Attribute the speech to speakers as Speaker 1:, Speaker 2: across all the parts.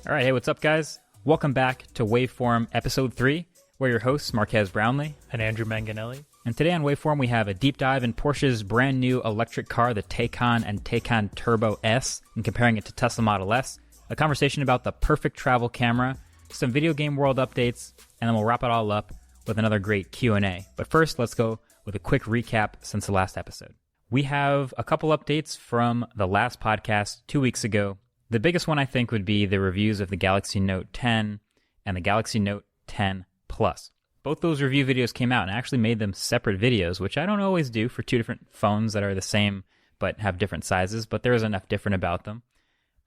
Speaker 1: All right, hey, what's up, guys? Welcome back to Waveform Episode 3. We're your hosts, Marquez Brownlee.
Speaker 2: And Andrew Manganelli.
Speaker 1: And today on Waveform, we have a deep dive in Porsche's brand new electric car, the Taycan and Taycan Turbo S, and comparing it to Tesla Model S, a conversation about the perfect travel camera, some video game world updates, and then we'll wrap it all up with another great Q&A. But first, let's go with a quick recap since the last episode. We have a couple updates from the last podcast 2 weeks ago. The biggest one, I think, would be the reviews of the Galaxy Note 10 and the Galaxy Note 10 Plus. Both those review videos came out and I actually made them separate videos, which I don't always do for two different phones that are the same but have different sizes, but there is enough different about them.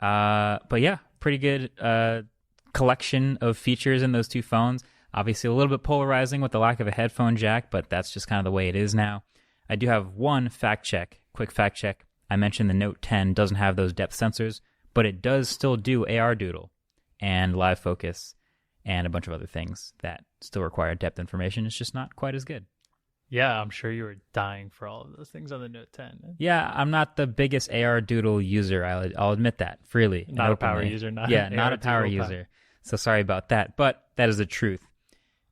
Speaker 1: But yeah, pretty good collection of features in those two phones. Obviously a little bit polarizing with the lack of a headphone jack, but that's just kind of the way it is now. I do have one quick fact check. I mentioned the Note 10 doesn't have those depth sensors, but it does still do AR doodle and live focus and a bunch of other things that still require depth information. It's just not quite as good.
Speaker 2: Yeah, I'm sure you were dying for all of those things on the Note 10.
Speaker 1: Yeah, I'm not the biggest AR doodle user. I'll admit that freely.
Speaker 2: Not a power user.
Speaker 1: Not a power user. So sorry about that, but that is the truth.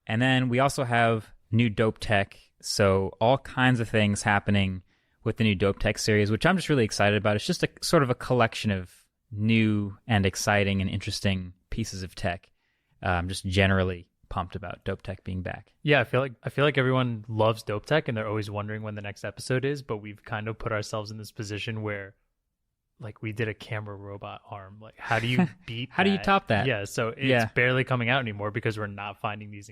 Speaker 1: And then we also have new dope tech. So all kinds of things happening with the new dope tech series, which I'm just really excited about. It's just a sort of a collection of new and exciting and interesting pieces of tech. I'm just generally pumped about dope tech being back.
Speaker 2: Yeah, I feel like everyone loves dope tech and they're always wondering when the next episode is, but we've kind of put ourselves in this position where like we did a camera robot arm. Like how do you beat
Speaker 1: How do you top that?
Speaker 2: Yeah, so it's barely coming out anymore because we're not finding these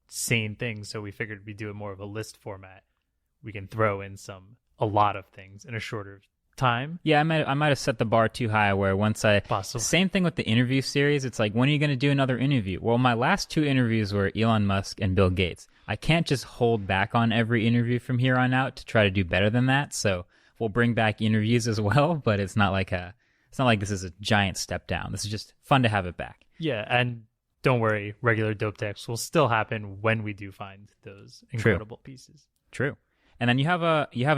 Speaker 2: insane things. So we figured we'd do it more of a list format. We can throw in a lot of things in a shorter time.
Speaker 1: Yeah, I might have set the bar too high where once same thing with the interview series. It's like, when are you going to do another interview? Well, my last two interviews were Elon Musk and Bill Gates. I can't just hold back on every interview from here on out to try to do better than that. So we'll bring back interviews as well, but it's not like this is a giant step down. This is just fun to have it back.
Speaker 2: Yeah, and don't worry, regular dope techs will still happen when we do find those incredible pieces.
Speaker 1: True. And then you have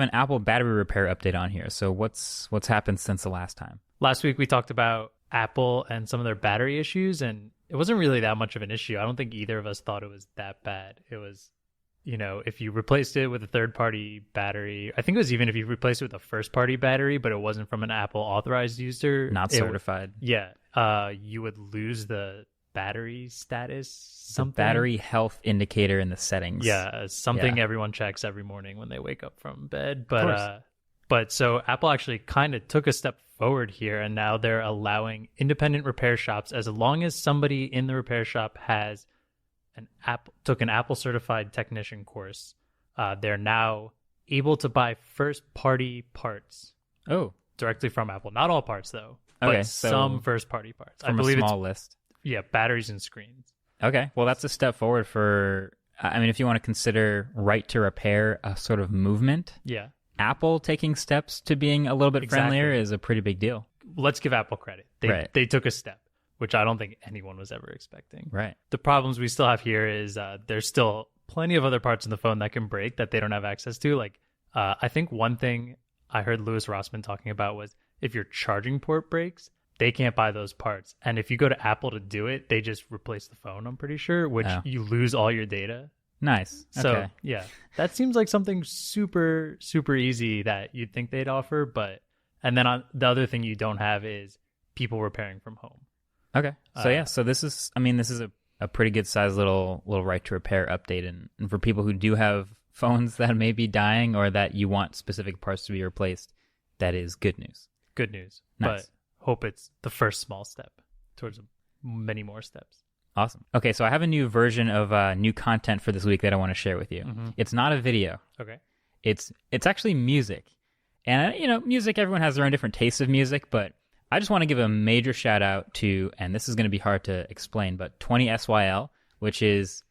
Speaker 1: an Apple battery repair update on here. So what's happened since the last time?
Speaker 2: Last week we talked about Apple and some of their battery issues, and it wasn't really that much of an issue. I don't think either of us thought it was that bad. It was, if you replaced it with a third-party battery, I think it was even if you replaced it with a first-party battery, but it wasn't from an Apple authorized user.
Speaker 1: Not certified.
Speaker 2: You would lose the battery status, something.
Speaker 1: The battery health indicator in the settings.
Speaker 2: Yeah, something everyone checks every morning when they wake up from bed. But so Apple actually kind of took a step forward here, and now they're allowing independent repair shops, as long as somebody in the repair shop has took an Apple certified technician course, they're now able to buy first party parts.
Speaker 1: Oh,
Speaker 2: directly from Apple. Not all parts though,
Speaker 1: okay,
Speaker 2: but
Speaker 1: so
Speaker 2: some first party parts.
Speaker 1: From
Speaker 2: I believe
Speaker 1: a small list.
Speaker 2: Yeah, batteries and screens.
Speaker 1: Okay, well, that's a step forward for, if you want to consider right to repair a sort of movement.
Speaker 2: Yeah.
Speaker 1: Apple taking steps to being a little bit friendlier is a pretty big deal.
Speaker 2: Let's give Apple credit. They took a step, which I don't think anyone was ever expecting.
Speaker 1: Right.
Speaker 2: The problems we still have here is there's still plenty of other parts in the phone that can break that they don't have access to. Like, I think one thing I heard Louis Rossmann talking about was if your charging port breaks, they can't buy those parts. And if you go to Apple to do it, they just replace the phone, I'm pretty sure, which you lose all your data.
Speaker 1: Nice.
Speaker 2: So,
Speaker 1: okay.
Speaker 2: Yeah, that seems like something super, super easy that you'd think they'd offer. And then the other thing you don't have is people repairing from home.
Speaker 1: Okay. So, so this is a pretty good sized little right to repair update. And for people who do have phones that may be dying or that you want specific parts to be replaced, that is good news.
Speaker 2: Good news.
Speaker 1: Nice.
Speaker 2: But hope it's the first small step towards many more steps.
Speaker 1: Awesome. Okay, so I have a new version of new content for this week that I want to share with you. Mm-hmm. It's not a video.
Speaker 2: Okay.
Speaker 1: It's actually music. And, music, everyone has their own different tastes of music, but I just want to give a major shout out to, and this is going to be hard to explain, but 20SYL, which is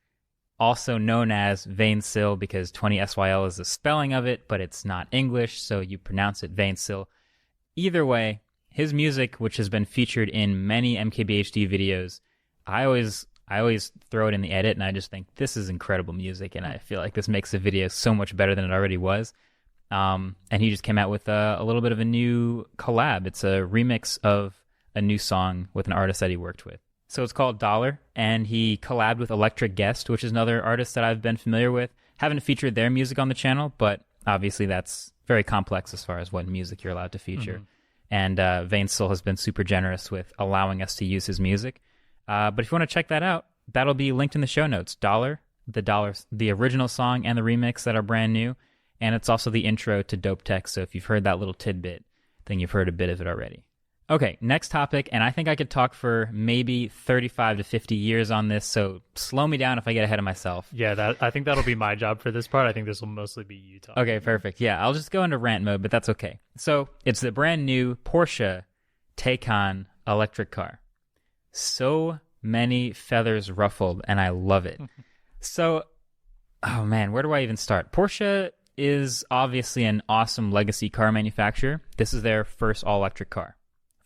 Speaker 1: also known as Vainsil because 20SYL is the spelling of it, but it's not English, so you pronounce it Vainsil. Either way, his music, which has been featured in many MKBHD videos, I always throw it in the edit, and I just think this is incredible music, and I feel like this makes the video so much better than it already was. And he just came out with a little bit of a new collab. It's a remix of a new song with an artist that he worked with. So it's called Dollar, and he collabed with Electric Guest, which is another artist that I've been familiar with. Haven't featured their music on the channel, but obviously that's very complex as far as what music you're allowed to feature. And Vane Soul has been super generous with allowing us to use his music. But if you want to check that out, that'll be linked in the show notes. Dollar, the original song and the remix that are brand new. And it's also the intro to Dope Tech. So if you've heard that little tidbit, then you've heard a bit of it already. Okay, next topic. And I think I could talk for maybe 35 to 50 years on this. So slow me down if I get ahead of myself.
Speaker 2: Yeah, I think that'll be my job for this part. I think this will mostly be you talking.
Speaker 1: Okay, perfect. Yeah, I'll just go into rant mode, but that's okay. So it's the brand new Porsche Taycan electric car. So many feathers ruffled, and I love it. So, oh man, where do I even start? Porsche is obviously an awesome legacy car manufacturer. This is their first all-electric car.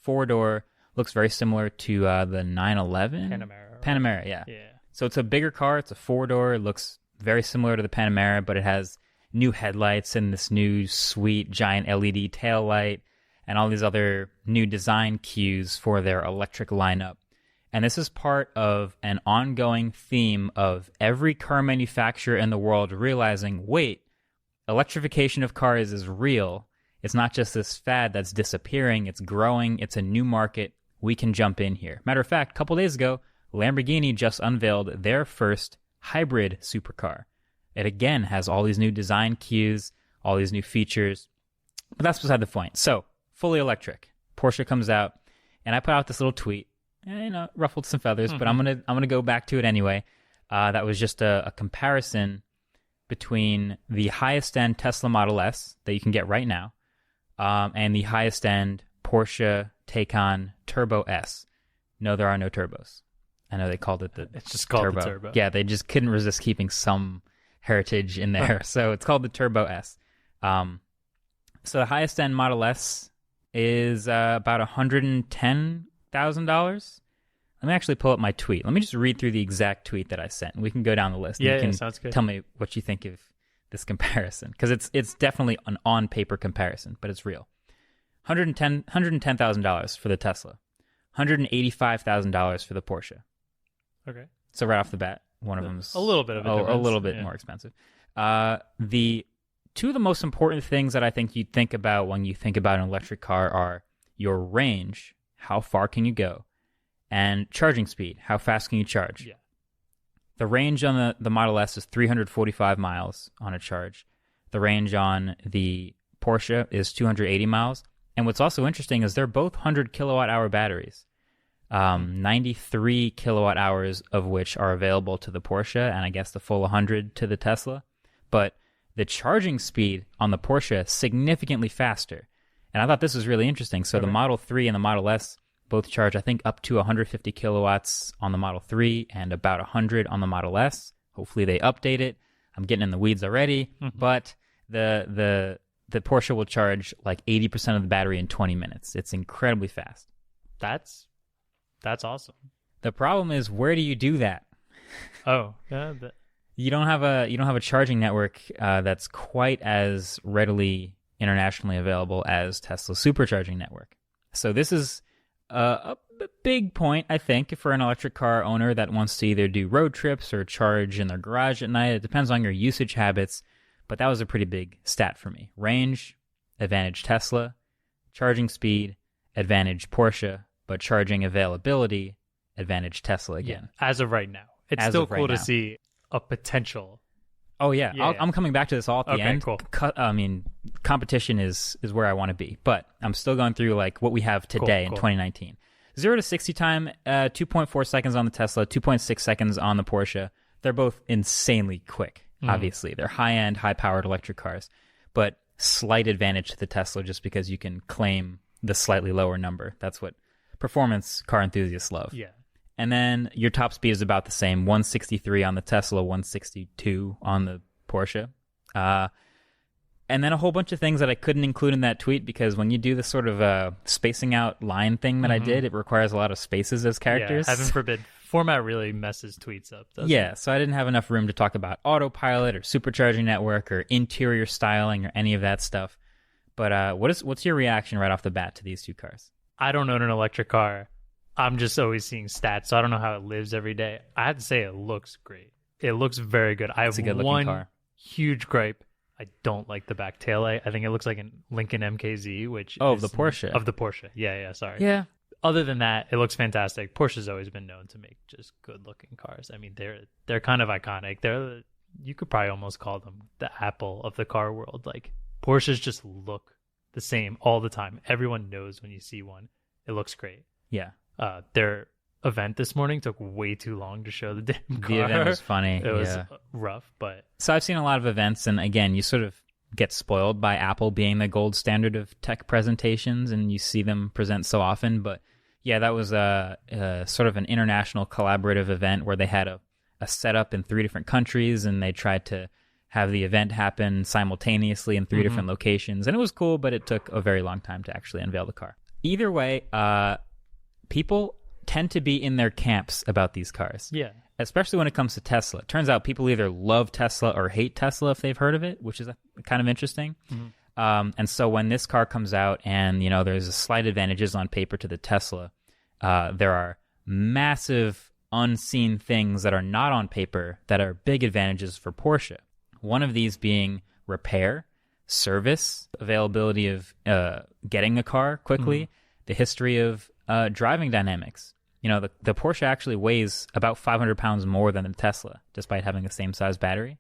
Speaker 1: Four-door, looks very similar to the 911?
Speaker 2: Panamera. Right?
Speaker 1: Panamera, yeah.
Speaker 2: Yeah.
Speaker 1: So it's a bigger car. It's a four-door. It looks very similar to the Panamera, but it has new headlights and this new sweet giant LED tail light and all these other new design cues for their electric lineup. And this is part of an ongoing theme of every car manufacturer in the world realizing, wait, electrification of cars is real. It's not just this fad that's disappearing. It's growing. It's a new market. We can jump in here. Matter of fact, a couple days ago, Lamborghini just unveiled their first hybrid supercar. It again has all these new design cues, all these new features. But that's beside the point. So, fully electric. Porsche comes out, and I put out this little tweet. And, ruffled some feathers, but I'm gonna go back to it anyway. That was just a comparison between the highest end Tesla Model S that you can get right now, and the highest end Porsche Taycan Turbo S. No, there are no turbos. I know they called it
Speaker 2: it's just called
Speaker 1: Turbo.
Speaker 2: the Turbo.
Speaker 1: Yeah, they just couldn't resist keeping some heritage in there, so it's called the Turbo S. So the highest end Model S is about $110,000. Let me actually pull up my tweet. Let me just read through the exact tweet that I sent, and we can go down the list.
Speaker 2: Yeah,
Speaker 1: you can
Speaker 2: sounds good.
Speaker 1: Tell me what you think of this comparison, because it's definitely an on-paper comparison, but it's real. $110,000 for the Tesla, $185,000 for the Porsche.
Speaker 2: Okay.
Speaker 1: So right off the bat, one of them's
Speaker 2: a little bit of
Speaker 1: a little bit more expensive. The two of the most important things that I think you think about when you think about an electric car are your range, how far can you go, and charging speed, how fast can you charge.
Speaker 2: Yeah.
Speaker 1: The range on the Model S is 345 miles on a charge. The range on the Porsche is 280 miles. And what's also interesting is they're both 100 kilowatt hour batteries. 93 kilowatt hours of which are available to the Porsche, and I guess the full 100 to the Tesla. But the charging speed on the Porsche is significantly faster. And I thought this was really interesting. So the Model 3 and the Model S both charge, I think, up to 150 kilowatts on the Model 3 and about 100 on the Model S. Hopefully they update it. I'm getting in the weeds already. But the Porsche will charge like 80% of the battery in 20 minutes. It's incredibly fast.
Speaker 2: That's awesome.
Speaker 1: The problem is, where do you do that?
Speaker 2: Oh, yeah.
Speaker 1: You don't have a charging network that's quite as readily internationally available as Tesla's supercharging network. So this is a big point, I think, for an electric car owner that wants to either do road trips or charge in their garage at night. It depends on your usage habits, but that was a pretty big stat for me. Range, advantage Tesla. Charging speed, advantage Porsche. But charging availability, advantage Tesla again.
Speaker 2: Yeah, as of right now. It's still cool to see a potential.
Speaker 1: Oh, yeah. I'm coming back to this all at the end.
Speaker 2: Cool.
Speaker 1: I mean, competition is where I want to be. But I'm still going through like what we have today in 2019. 0 to 60 time, 2.4 seconds on the Tesla, 2.6 seconds on the Porsche. They're both insanely quick, obviously. They're high-end, high-powered electric cars. But slight advantage to the Tesla just because you can claim the slightly lower number. That's what performance car enthusiasts love.
Speaker 2: Yeah.
Speaker 1: And then your top speed is about the same, 163 on the Tesla, 162 on the Porsche. And then a whole bunch of things that I couldn't include in that tweet because when you do this sort of spacing out line thing that I did, it requires a lot of spaces as characters.
Speaker 2: Yeah, heaven forbid. Format really messes tweets up, doesn't it?
Speaker 1: So I didn't have enough room to talk about autopilot or supercharging network or interior styling or any of that stuff. But what's your reaction right off the bat to these two cars?
Speaker 2: I don't own an electric car. I'm just always seeing stats, so I don't know how it lives every day. I have to say it looks great. It looks very good. I have one car. Huge gripe. I don't like the back taillight. I think it looks like a Lincoln MKZ, which
Speaker 1: of the Porsche.
Speaker 2: Of the Porsche. Yeah, sorry.
Speaker 1: Yeah.
Speaker 2: Other than that, it looks fantastic. Porsche's always been known to make just good-looking cars. I mean, they're kind of iconic. You could probably almost call them the Apple of the car world. Like, Porsches just look the same all the time. Everyone knows when you see one. It looks great.
Speaker 1: Yeah.
Speaker 2: Their event this morning took way too long to show the damn car.
Speaker 1: The event was funny.
Speaker 2: It was rough, but...
Speaker 1: So I've seen a lot of events, and again, you sort of get spoiled by Apple being the gold standard of tech presentations, and you see them present so often. But yeah, that was a sort of an international collaborative event where they had a setup in 3 different countries, and they tried to have the event happen simultaneously in 3 different locations. And it was cool, but it took a very long time to actually unveil the car. Either way, people tend to be in their camps about these cars.
Speaker 2: Yeah.
Speaker 1: Especially when it comes to Tesla. It turns out people either love Tesla or hate Tesla if they've heard of it, which is kind of interesting. And so when this car comes out and, you know, there's slight advantages on paper to the Tesla, there are massive unseen things that are not on paper that are big advantages for Porsche. One of these being repair, service, availability of getting the car quickly, the history of driving dynamics. You know, the Porsche actually weighs about 500 pounds more than the Tesla, despite having the same size battery.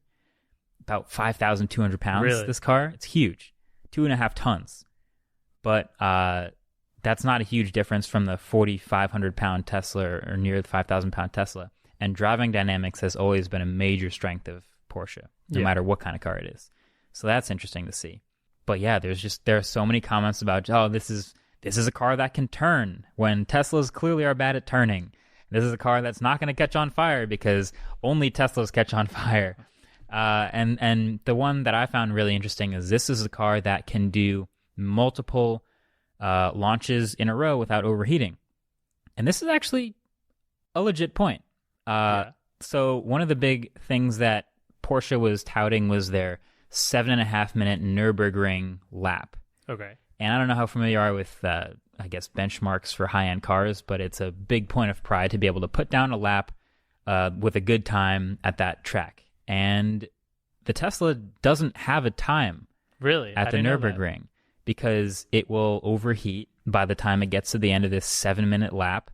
Speaker 1: About 5,200 pounds,
Speaker 2: really?
Speaker 1: This car. It's huge. 2.5 tons. But that's not a huge difference from the 4,500 pound Tesla or near the 5,000 pound Tesla. And driving dynamics has always been a major strength of Porsche, no matter what kind of car it is. So that's interesting to see. But yeah, there are so many comments about, oh, this is a car that can turn when Teslas clearly are bad at turning. This is a car that's not going to catch on fire because only Teslas catch on fire. And the one that I found really interesting is this is a car that can do multiple launches in a row without overheating. And this is actually a legit point. So one of the big things that Porsche was touting was their 7.5-minute Nürburgring lap.
Speaker 2: Okay.
Speaker 1: And I don't know how familiar you are with, I guess, benchmarks for high-end cars, but it's a big point of pride to be able to put down a lap with a good time at that track. And the Tesla doesn't have a time at the Nürburgring because it will overheat by the time it gets to the end of this 7-minute lap,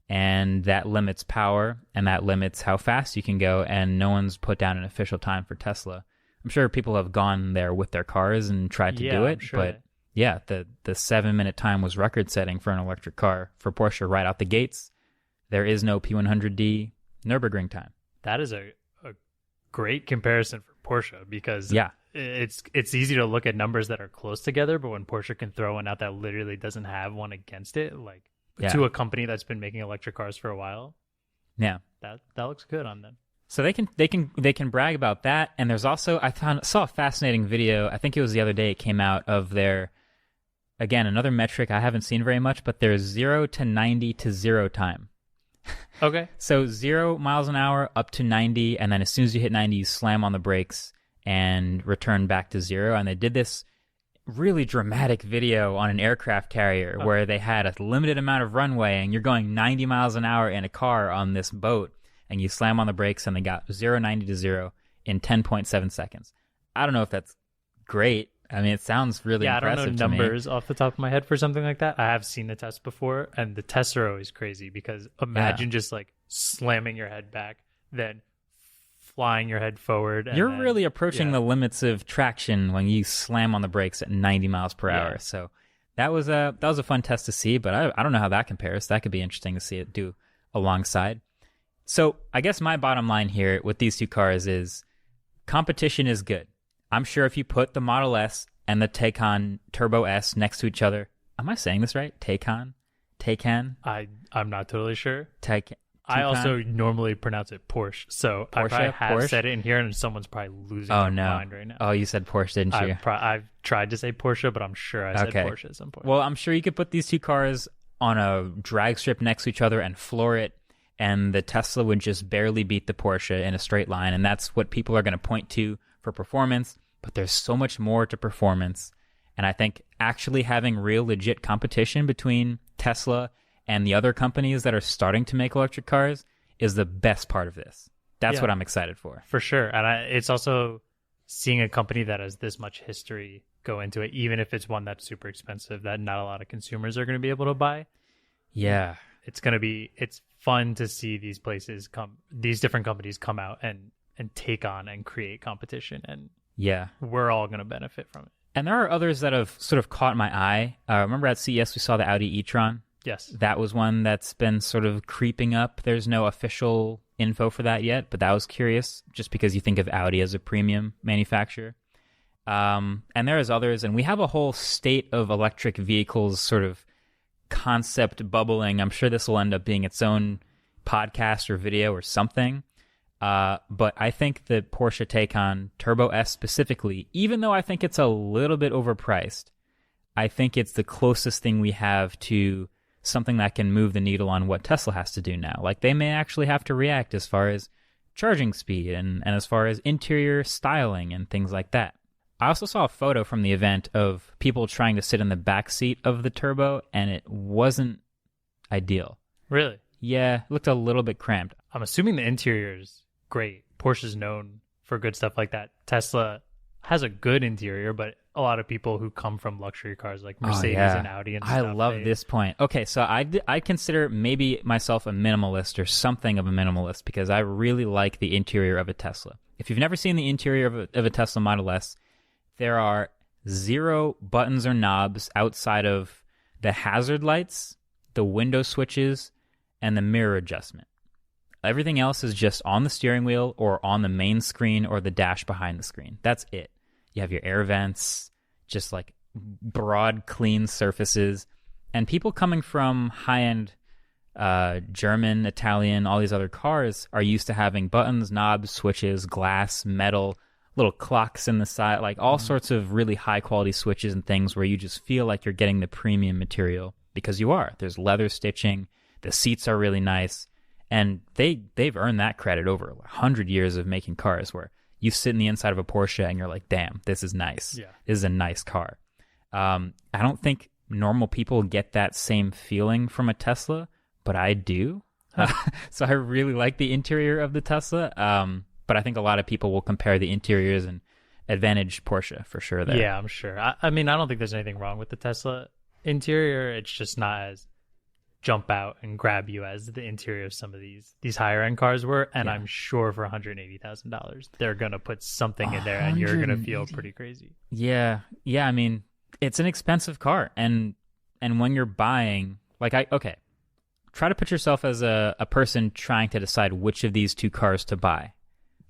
Speaker 1: and that limits power, and that limits how fast you can go, and no one's put down an official time for Tesla. I'm sure people have gone there with their cars and tried to do it, but... Yeah, the 7-minute time was record-setting for an electric car for Porsche right out the gates. There is no P100D Nürburgring time.
Speaker 2: That is a great comparison for Porsche because it's easy to look at numbers that are close together, but when Porsche can throw one out that literally doesn't have one against it, like to a company that's been making electric cars for a while, that looks good on them.
Speaker 1: So they can brag about that, and there's also saw a fascinating video. I think it was the other day it came out of their. Again, another metric I haven't seen very much, but there's 0 to 90 to 0 time.
Speaker 2: Okay.
Speaker 1: So 0 miles an hour up to 90, and then as soon as you hit 90, you slam on the brakes and return back to 0. And they did this really dramatic video on an aircraft carrier where they had a limited amount of runway, and you're going 90 miles an hour in a car on this boat, and you slam on the brakes, and they got 90 to 0 in 10.7 seconds. I don't know if that's great. I mean, it sounds really impressive to me.
Speaker 2: I don't know numbers off the top of my head for something like that. I have seen the test before, and the tests are always crazy because imagine just like slamming your head back, then flying your head forward. And
Speaker 1: You're really approaching the limits of traction when you slam on the brakes at 90 miles per hour. So that was a fun test to see, but I don't know how that compares. That could be interesting to see it do alongside. So I guess my bottom line here with these two cars is competition is good. I'm sure if you put the Model S and the Taycan Turbo S next to each other, am I saying this right? Taycan?
Speaker 2: I'm not totally sure.
Speaker 1: Taycan.
Speaker 2: I also normally pronounce it Porsche, so I probably have said it in here, and someone's probably losing their mind right now.
Speaker 1: Oh, you said Porsche, didn't you?
Speaker 2: I've tried to say Porsche, but I'm sure I said Porsche at some point.
Speaker 1: Well, I'm sure you could put these two cars on a drag strip next to each other and floor it, and the Tesla would just barely beat the Porsche in a straight line, and that's what people are going to point to for performance. But there's so much more to performance, And I think actually having real legit competition between Tesla and the other companies that are starting to make electric cars is the best part of this. That's what I'm excited for.
Speaker 2: For sure. And it's also seeing a company that has this much history go into it, even if it's one that's super expensive that not a lot of consumers are going to be able to buy.
Speaker 1: Yeah.
Speaker 2: It's fun to see these different companies come out and take on and create competition. And we're all going to benefit from it.
Speaker 1: And there are others that have sort of caught my eye. Remember at CES, we saw the Audi e-tron?
Speaker 2: Yes.
Speaker 1: That was one that's been sort of creeping up. There's no official info for that yet, but that was curious just because you think of Audi as a premium manufacturer. And there is others, and we have a whole state of electric vehicles sort of concept bubbling. I'm sure this will end up being its own podcast or video or something. But I think the Porsche Taycan Turbo S specifically, even though I think it's a little bit overpriced, I think it's the closest thing we have to something that can move the needle on what Tesla has to do now. Like, they may actually have to react as far as charging speed and as far as interior styling and things like that. I also saw a photo from the event of people trying to sit in the back seat of the Turbo, and it wasn't ideal.
Speaker 2: Really?
Speaker 1: Yeah, it looked a little bit cramped.
Speaker 2: I'm assuming the interior is great. Porsche's known for good stuff like that. Tesla has a good interior, but a lot of people who come from luxury cars like Mercedes and Audi and stuff.
Speaker 1: I love this point. Okay, so I consider maybe myself a minimalist or something of a minimalist because I really like the interior of a Tesla. If you've never seen the interior of a Tesla Model S, there are 0 buttons or knobs outside of the hazard lights, the window switches, and the mirror adjustment. Everything else is just on the steering wheel or on the main screen or the dash behind the screen. That's it. You have your air vents, just like broad, clean surfaces. And people coming from high-end German, Italian, all these other cars are used to having buttons, knobs, switches, glass, metal, little clocks in the side, like all sorts of really high-quality switches and things where you just feel like you're getting the premium material because you are. There's leather stitching. The seats are really nice. And they've earned that credit over 100 years of making cars where you sit in the inside of a Porsche and you're like, damn, this is nice.
Speaker 2: Yeah.
Speaker 1: This is a nice car. I don't think normal people get that same feeling from a Tesla, but I do. So I really like the interior of the Tesla. But I think a lot of people will compare the interiors and advantage Porsche for sure there.
Speaker 2: Yeah, I'm sure. I mean, I don't think there's anything wrong with the Tesla interior. It's just not as jump out and grab you as the interior of some of these higher end cars were. And I'm sure for $180,000 they're gonna put something in there and you're gonna feel pretty crazy.
Speaker 1: Yeah. I mean, it's an expensive car, and when you're buying, like, try to put yourself as a person trying to decide which of these two cars to buy.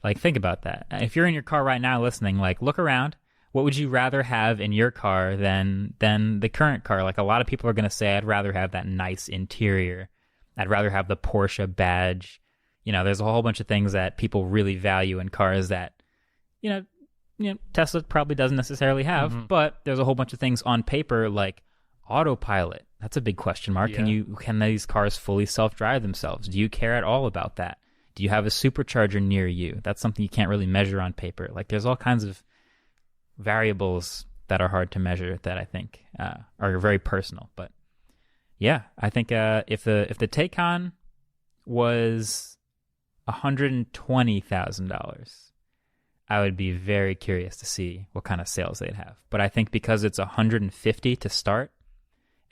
Speaker 1: Like, think about that. If you're in your car right now listening, like, look around. What would you rather have in your car than the current car? Like, a lot of people are going to say, I'd rather have that nice interior. I'd rather have the Porsche badge. You know, there's a whole bunch of things that people really value in cars that, you know, Tesla probably doesn't necessarily have, but there's a whole bunch of things on paper like autopilot. That's a big question mark.
Speaker 2: Yeah.
Speaker 1: Can these cars fully self-drive themselves? Do you care at all about that? Do you have a supercharger near you? That's something you can't really measure on paper. Like, there's all kinds of variables that are hard to measure that I think are very personal. But yeah, I think if the Taycan was $120,000, I would be very curious to see what kind of sales they'd have. But I think because it's $150 to start,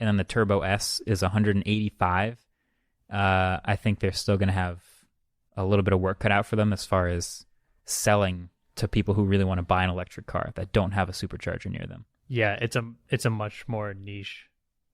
Speaker 1: and then the Turbo S is $185, I think they're still going to have a little bit of work cut out for them as far as selling to people who really want to buy an electric car that don't have a supercharger near them.
Speaker 2: Yeah, it's a much more niche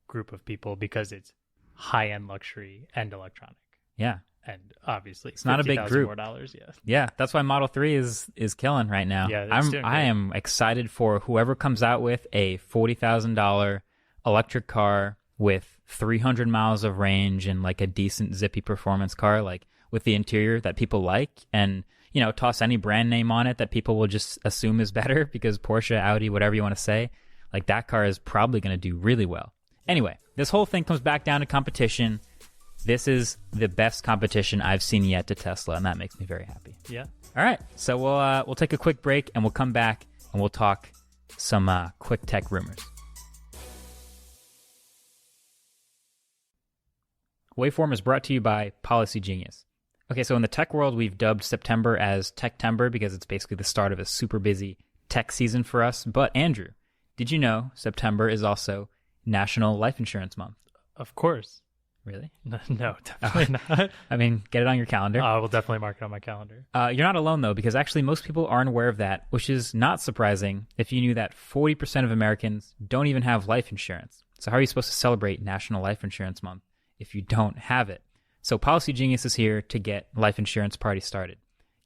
Speaker 2: group of people because it's high-end luxury and electronic.
Speaker 1: Yeah.
Speaker 2: And obviously
Speaker 1: it's not a big group.
Speaker 2: More dollars, yeah.
Speaker 1: Yeah, that's why Model 3 is killing right now.
Speaker 2: Yeah,
Speaker 1: I am excited for whoever comes out with a $40,000 electric car with 300 miles of range and like a decent zippy performance car, like with the interior that people like, and you know, toss any brand name on it that people will just assume is better because Porsche, Audi, whatever you want to say, like that car is probably going to do really well. Anyway, this whole thing comes back down to competition. This is the best competition I've seen yet to Tesla, and that makes me very happy.
Speaker 2: Yeah.
Speaker 1: All right, so we'll take a quick break, and we'll come back and we'll talk some quick tech rumors. Waveform is brought to you by Policy Genius. Okay, so in the tech world, we've dubbed September as Techtember because it's basically the start of a super busy tech season for us. But Andrew, did you know September is also National Life Insurance Month?
Speaker 2: Of course.
Speaker 1: Really?
Speaker 2: No, definitely not.
Speaker 1: I mean, get it on your calendar.
Speaker 2: I will definitely mark it on my calendar.
Speaker 1: You're not alone, though, because actually most people aren't aware of that, which is not surprising if you knew that 40% of Americans don't even have life insurance. So how are you supposed to celebrate National Life Insurance Month if you don't have it? So Policy Genius is here to get life insurance party started.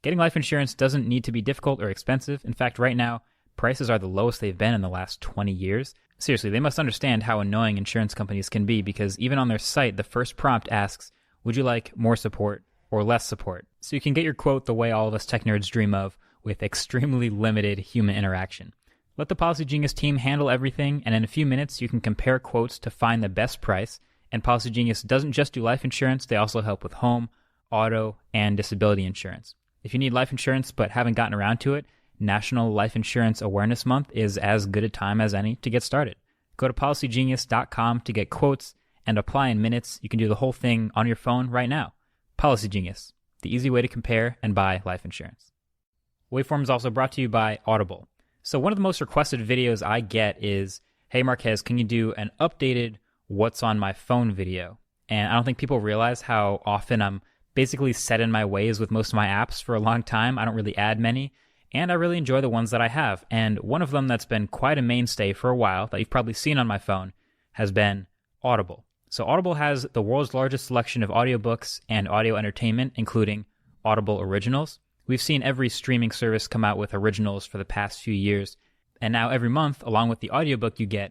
Speaker 1: Getting life insurance doesn't need to be difficult or expensive. In fact, right now, prices are the lowest they've been in the last 20 years. Seriously, they must understand how annoying insurance companies can be because even on their site, the first prompt asks, would you like more support or less support? So you can get your quote the way all of us tech nerds dream of, with extremely limited human interaction. Let the Policy Genius team handle everything, and in a few minutes, you can compare quotes to find the best price. And Policy Genius doesn't just do life insurance, they also help with home, auto, and disability insurance. If you need life insurance but haven't gotten around to it, National Life Insurance Awareness Month is as good a time as any to get started. Go to policygenius.com to get quotes and apply in minutes. You can do the whole thing on your phone right now. Policy Genius, the easy way to compare and buy life insurance. Waveform is also brought to you by Audible. So one of the most requested videos I get is, hey Marquez, can you do an updated what's on my phone video? And I don't think people realize how often I'm basically set in my ways with most of my apps for a long time. I don't really add many. And I really enjoy the ones that I have. And one of them that's been quite a mainstay for a while, that you've probably seen on my phone, has been Audible. So Audible has the world's largest selection of audiobooks and audio entertainment, including Audible Originals. We've seen every streaming service come out with originals for the past few years. And now every month, along with the audiobook you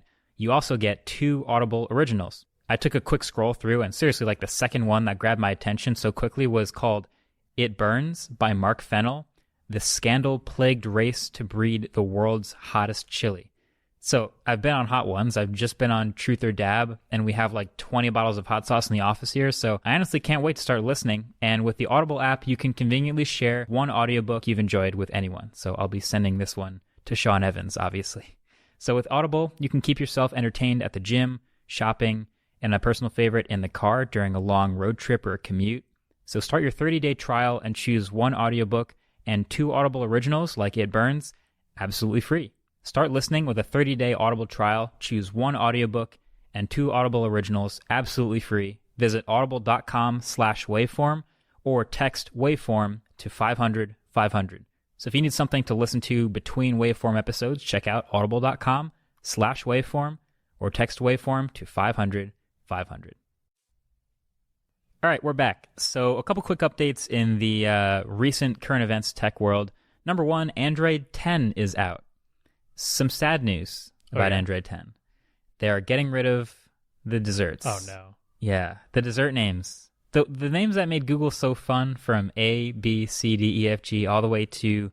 Speaker 1: also get 2 Audible Originals. I took a quick scroll through, and seriously, like the second one that grabbed my attention so quickly was called It Burns by Mark Fennell. The scandal-plagued race to breed the world's hottest chili. So I've been on hot ones. I've just been on Truth or Dab, and we have like 20 bottles of hot sauce in the office here. So I honestly can't wait to start listening. And with the Audible app, you can conveniently share one audiobook you've enjoyed with anyone. So I'll be sending this one to Sean Evans, obviously. So with Audible, you can keep yourself entertained at the gym, shopping, and a personal favorite in the car during a long road trip or a commute. So start your 30-day trial and choose one audiobook and 2 Audible Originals like It Burns, absolutely free. Start listening with a 30-day Audible trial, choose one audiobook and 2 Audible Originals absolutely free. Visit audible.com/waveform or text waveform to 500 500. So if you need something to listen to between Waveform episodes, check out audible.com/waveform or text waveform to 500 500. All right, we're back. So a couple quick updates in the recent current events tech world. Number one, Android 10 is out. Some sad news about Android 10. They are getting rid of the desserts.
Speaker 2: Oh, no.
Speaker 1: Yeah, the dessert names. The names that made Google so fun, from A, B, C, D, E, F, G, all the way to,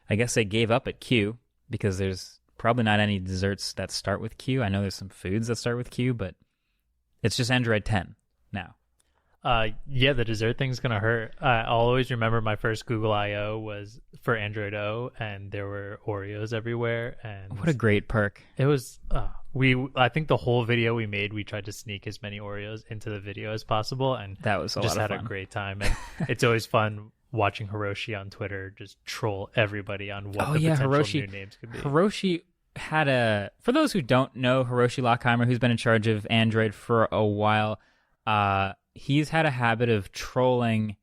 Speaker 1: I guess they gave up at Q, because there's probably not any desserts that start with Q. I know there's some foods that start with Q, but it's just Android 10 now.
Speaker 2: Yeah, the dessert thing's gonna hurt. I'll always remember my first Google I/O was for Android O, and there were Oreos everywhere. And
Speaker 1: what a great perk!
Speaker 2: It was. I think the whole video we made, we tried to sneak as many Oreos into the video as possible, and
Speaker 1: that was
Speaker 2: just had a great time. And it's always fun watching Hiroshi on Twitter just troll everybody on what the potential new names could be.
Speaker 1: Hiroshi had for those who don't know, Hiroshi Lockheimer, who's been in charge of Android for a while, he's had a habit of trolling,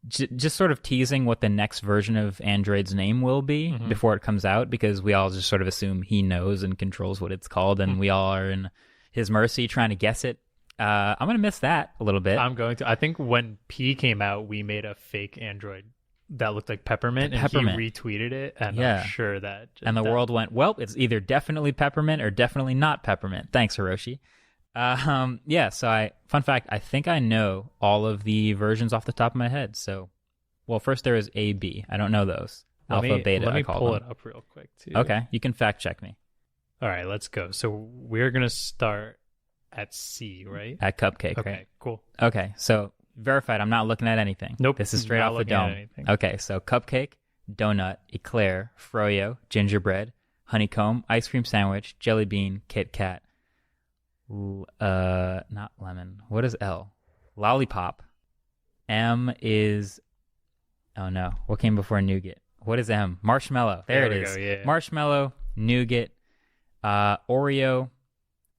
Speaker 1: just sort of teasing what the next version of Android's name will be before it comes out, because we all just sort of assume he knows and controls what it's called, and we all are in his mercy trying to guess it. I'm going to miss that a little bit.
Speaker 2: I'm going to. I think when P came out, we made a fake Android that looked like Peppermint, and he retweeted it, and I'm sure that...
Speaker 1: And the world went, well, it's either definitely Peppermint or definitely not Peppermint. Thanks, Hiroshi. So fun fact, I think I know all of the versions off the top of my head. So, well, first there is A, B. I don't know those. Alpha, beta,
Speaker 2: let me
Speaker 1: I call
Speaker 2: pull
Speaker 1: them.
Speaker 2: it up real quick, too.
Speaker 1: Okay, you can fact check me.
Speaker 2: All right, let's go. So we're going to start at C, right?
Speaker 1: At Cupcake,
Speaker 2: okay,
Speaker 1: right?
Speaker 2: Cool.
Speaker 1: Okay, so verified, I'm not looking at anything.
Speaker 2: Nope.
Speaker 1: This is straight off the dome. Okay, so Cupcake, Donut, Eclair, Froyo, Gingerbread, Honeycomb, Ice Cream Sandwich, Jelly Bean, Kit Kat. Not lemon. What is L? Lollipop. M is... Oh, no. What came before nougat? What is M? Marshmallow. There it is.
Speaker 2: Go, yeah.
Speaker 1: Marshmallow, nougat, Oreo,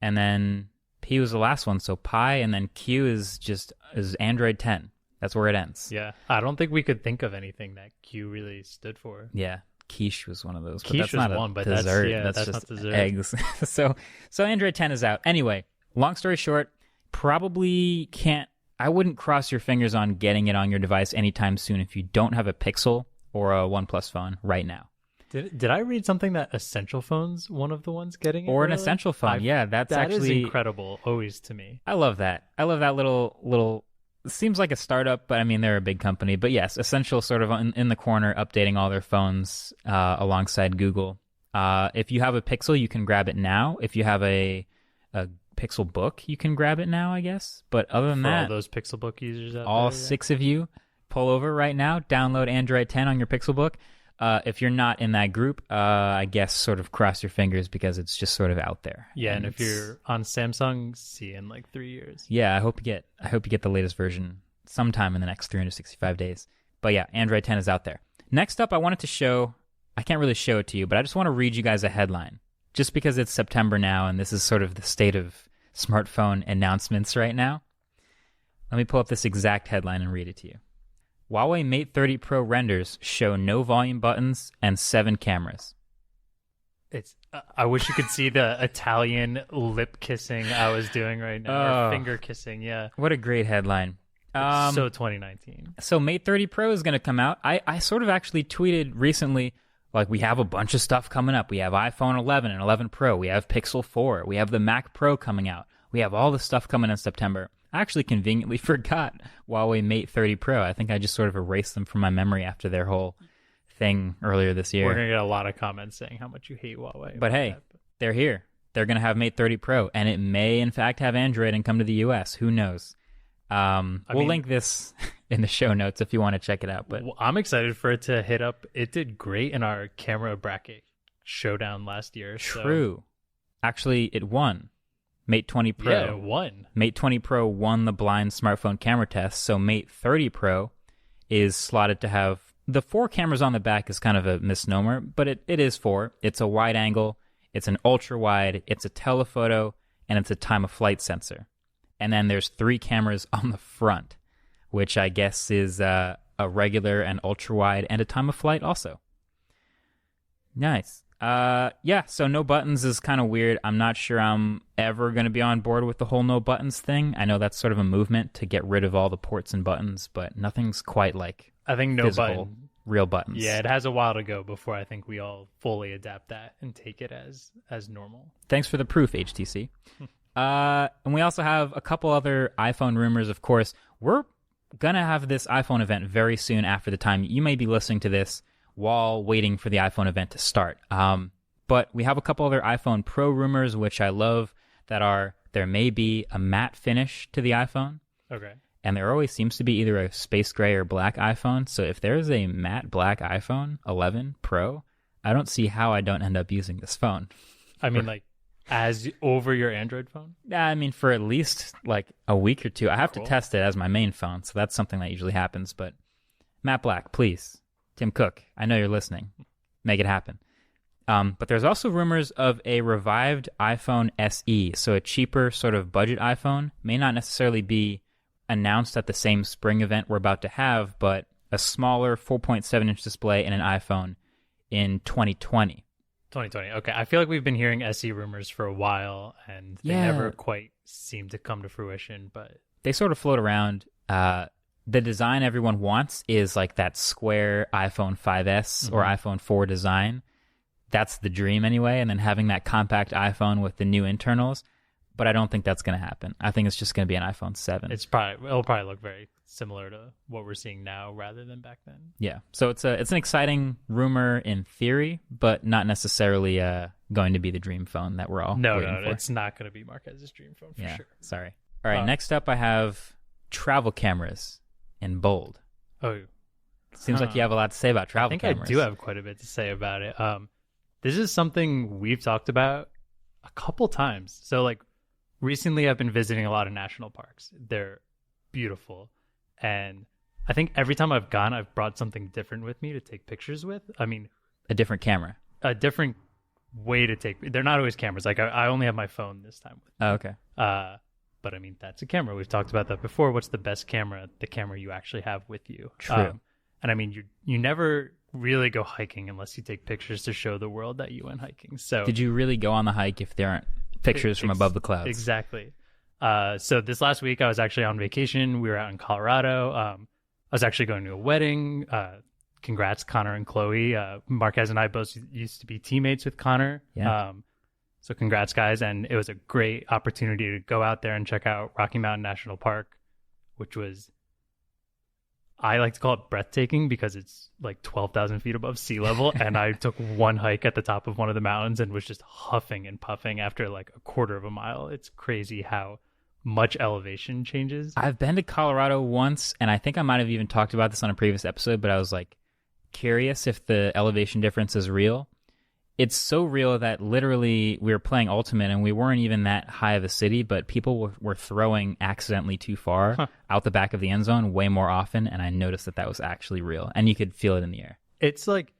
Speaker 1: and then P was the last one. So pie, and then Q is Android 10. That's where it ends.
Speaker 2: Yeah. I don't think we could think of anything that Q really stood for.
Speaker 1: Yeah. Quiche was one of those.
Speaker 2: Quiche was one, but
Speaker 1: dessert.
Speaker 2: That's
Speaker 1: just
Speaker 2: not dessert.
Speaker 1: Eggs. So Android 10 is out. Anyway, long story short, probably can't... I wouldn't cross your fingers on getting it on your device anytime soon if you don't have a Pixel or a OnePlus phone right now.
Speaker 2: Did I read something that Essential Phone's one of the ones getting it?
Speaker 1: Or
Speaker 2: really?
Speaker 1: An Essential phone. That
Speaker 2: is incredible always to me.
Speaker 1: I love that. I love that little seems like a startup, but I mean, they're a big company. But yes, Essential sort of in the corner updating all their phones alongside Google. If you have a Pixel, you can grab it now. If you have a Pixel Book, you can grab it now, I guess. But other than that,
Speaker 2: all those Pixel Book users out
Speaker 1: all
Speaker 2: there,
Speaker 1: 6 of you, pull over right now, download Android 10 on your Pixel Book. If you're not in that group, I guess sort of cross your fingers because it's just sort of out there.
Speaker 2: Yeah, and if you're on Samsung, see in like 3 years.
Speaker 1: Yeah, I hope you get the latest version sometime in the next 365 days. But yeah, Android 10 is out there. Next up, I wanted to show, I can't really show it to you, but I just want to read you guys a headline. Just because it's September now and this is sort of the state of smartphone announcements right now. Let me pull up this exact headline and read it to you. Huawei Mate 30 Pro renders show no volume buttons and 7 cameras.
Speaker 2: I wish you could see the Italian lip kissing I was doing right now, or finger kissing, yeah.
Speaker 1: What a great headline.
Speaker 2: So 2019.
Speaker 1: So Mate 30 Pro is going to come out. I sort of actually tweeted recently, like, we have a bunch of stuff coming up. We have iPhone 11 and 11 Pro. We have Pixel 4. We have the Mac Pro coming out. We have all this stuff coming in September. I actually conveniently forgot Huawei Mate 30 Pro. I think I just sort of erased them from my memory after their whole thing earlier this year.
Speaker 2: We're going to get a lot of comments saying how much you hate Huawei.
Speaker 1: But hey, they're here. They're going to have Mate 30 Pro, and it may, in fact, have Android and come to the U.S. Who knows? We'll link this in the show notes if you want to check it out. But
Speaker 2: I'm excited for it to hit up. It did great in our camera bracket showdown last year.
Speaker 1: True. Actually, it won. Mate 20 Pro.
Speaker 2: Yeah, it won.
Speaker 1: Mate 20 Pro won the blind smartphone camera test, so Mate 30 Pro is slotted to have... The 4 cameras on the back is kind of a misnomer, but it is 4. It's a wide angle, it's an ultra wide, it's a telephoto, and it's a time of flight sensor. And then there's 3 cameras on the front, which I guess is a regular and ultra wide and a time of flight also. Nice. Yeah, so no buttons is kind of weird. I'm not sure I'm ever going to be on board with the whole no buttons thing. I know that's sort of a movement to get rid of all the ports and buttons, but nothing's quite like
Speaker 2: I think no button.
Speaker 1: Real buttons.
Speaker 2: Yeah, it has a while to go before I think we all fully adapt that and take it as normal.
Speaker 1: Thanks for the proof, HTC. And we also have a couple other iPhone rumors, of course. We're going to have this iPhone event very soon after the time you may be listening to this while waiting for the iPhone event to start. But we have a couple other iPhone Pro rumors, which I love, there may be a matte finish to the iPhone.
Speaker 2: Okay.
Speaker 1: And there always seems to be either a space gray or black iPhone. So if there's a matte black iPhone 11 Pro, I don't see how I don't end up using this phone.
Speaker 2: I mean, like, as over your Android phone?
Speaker 1: Yeah, I mean, for at least like a week or two. I have to test it as my main phone, so that's something that usually happens. But matte black, please. Tim Cook, I know you're listening. Make it happen. But there's also rumors of a revived iPhone SE, so a cheaper sort of budget iPhone. May not necessarily be announced at the same spring event we're about to have, but a smaller 4.7-inch display in an iPhone in 2020.
Speaker 2: 2020. Okay, I feel like we've been hearing SE rumors for a while, and they never quite seem to come to fruition, but...
Speaker 1: They sort of float around. The design everyone wants is like that square iPhone 5S or iPhone 4 design. That's the dream anyway, and then having that compact iPhone with the new internals. But I don't think that's going to happen. I think it's just going to be an iPhone 7.
Speaker 2: It'll probably look very similar to what we're seeing now rather than back then.
Speaker 1: Yeah. So it's an exciting rumor in theory, but not necessarily going to be the dream phone that we're all waiting for.
Speaker 2: It's not going to be Marquez's dream phone for sure.
Speaker 1: Sorry. All right, next up I have travel cameras in bold.
Speaker 2: Oh.
Speaker 1: Seems like you have a lot to say about travel cameras.
Speaker 2: I think I do have quite a bit to say about it. This is something we've talked about a couple times. So, like, recently I've been visiting a lot of national parks. They're beautiful. And I think every time I've gone, I've brought something different with me to take pictures with. I mean,
Speaker 1: a different camera.
Speaker 2: A different way to take. They're not always cameras. Like I only have my phone this time with me.
Speaker 1: Oh, okay.
Speaker 2: But I mean, that's a camera. We've talked about that before. What's the best camera? The camera you actually have with you.
Speaker 1: True.
Speaker 2: And I mean, you never really go hiking unless you take pictures to show the world that you went hiking. So
Speaker 1: did you really go on the hike if there aren't pictures from above the clouds?
Speaker 2: Exactly. So this last week I was actually on vacation. We were out in Colorado. I was actually going to a wedding. Congrats, Connor and Chloe. Marquez and I both used to be teammates with Connor.
Speaker 1: Yeah.
Speaker 2: So congrats, guys. And it was a great opportunity to go out there and check out Rocky Mountain National Park, which was, I like to call it breathtaking because it's like 12,000 feet above sea level. And I took one hike at the top of one of the mountains and was just huffing and puffing after like a quarter of a mile. It's crazy how much elevation changes.
Speaker 1: I've been to Colorado once, and I think I might have even talked about this on a previous episode, but I was like curious if the elevation difference is real. It's so real that literally we were playing Ultimate and we weren't even that high of a city, but people were throwing accidentally too far out the back of the end zone way more often, and I noticed that was actually real, and you could feel it in the air.
Speaker 2: It's like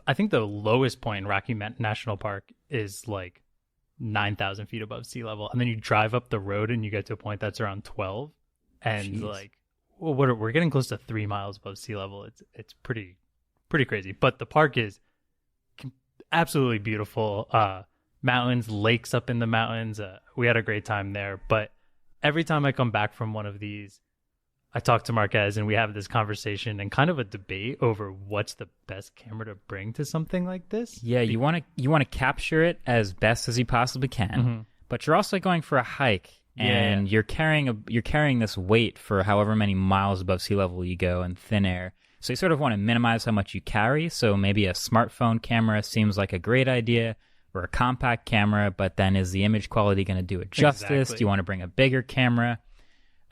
Speaker 2: I think the lowest point in Rocky Mountain National Park is like 9,000 feet above sea level, and then you drive up the road and you get to a point that's around 12, and
Speaker 1: Jeez.
Speaker 2: like, well, we're getting close to 3 miles above sea level. It's pretty crazy, but the park is absolutely beautiful. Mountains, lakes up in the mountains. We had a great time there. But every time I come back from one of these, I talk to Marquez and we have this conversation and kind of a debate over what's the best camera to bring to something like this.
Speaker 1: Yeah, you want to capture it as best as you possibly can, but you're also going for a hike, and you're carrying this weight for however many miles above sea level you go in thin air. So you sort of want to minimize how much you carry. So maybe a smartphone camera seems like a great idea, or a compact camera, but then is the image quality going to do it justice?
Speaker 2: Exactly.
Speaker 1: Do you want to bring a bigger camera?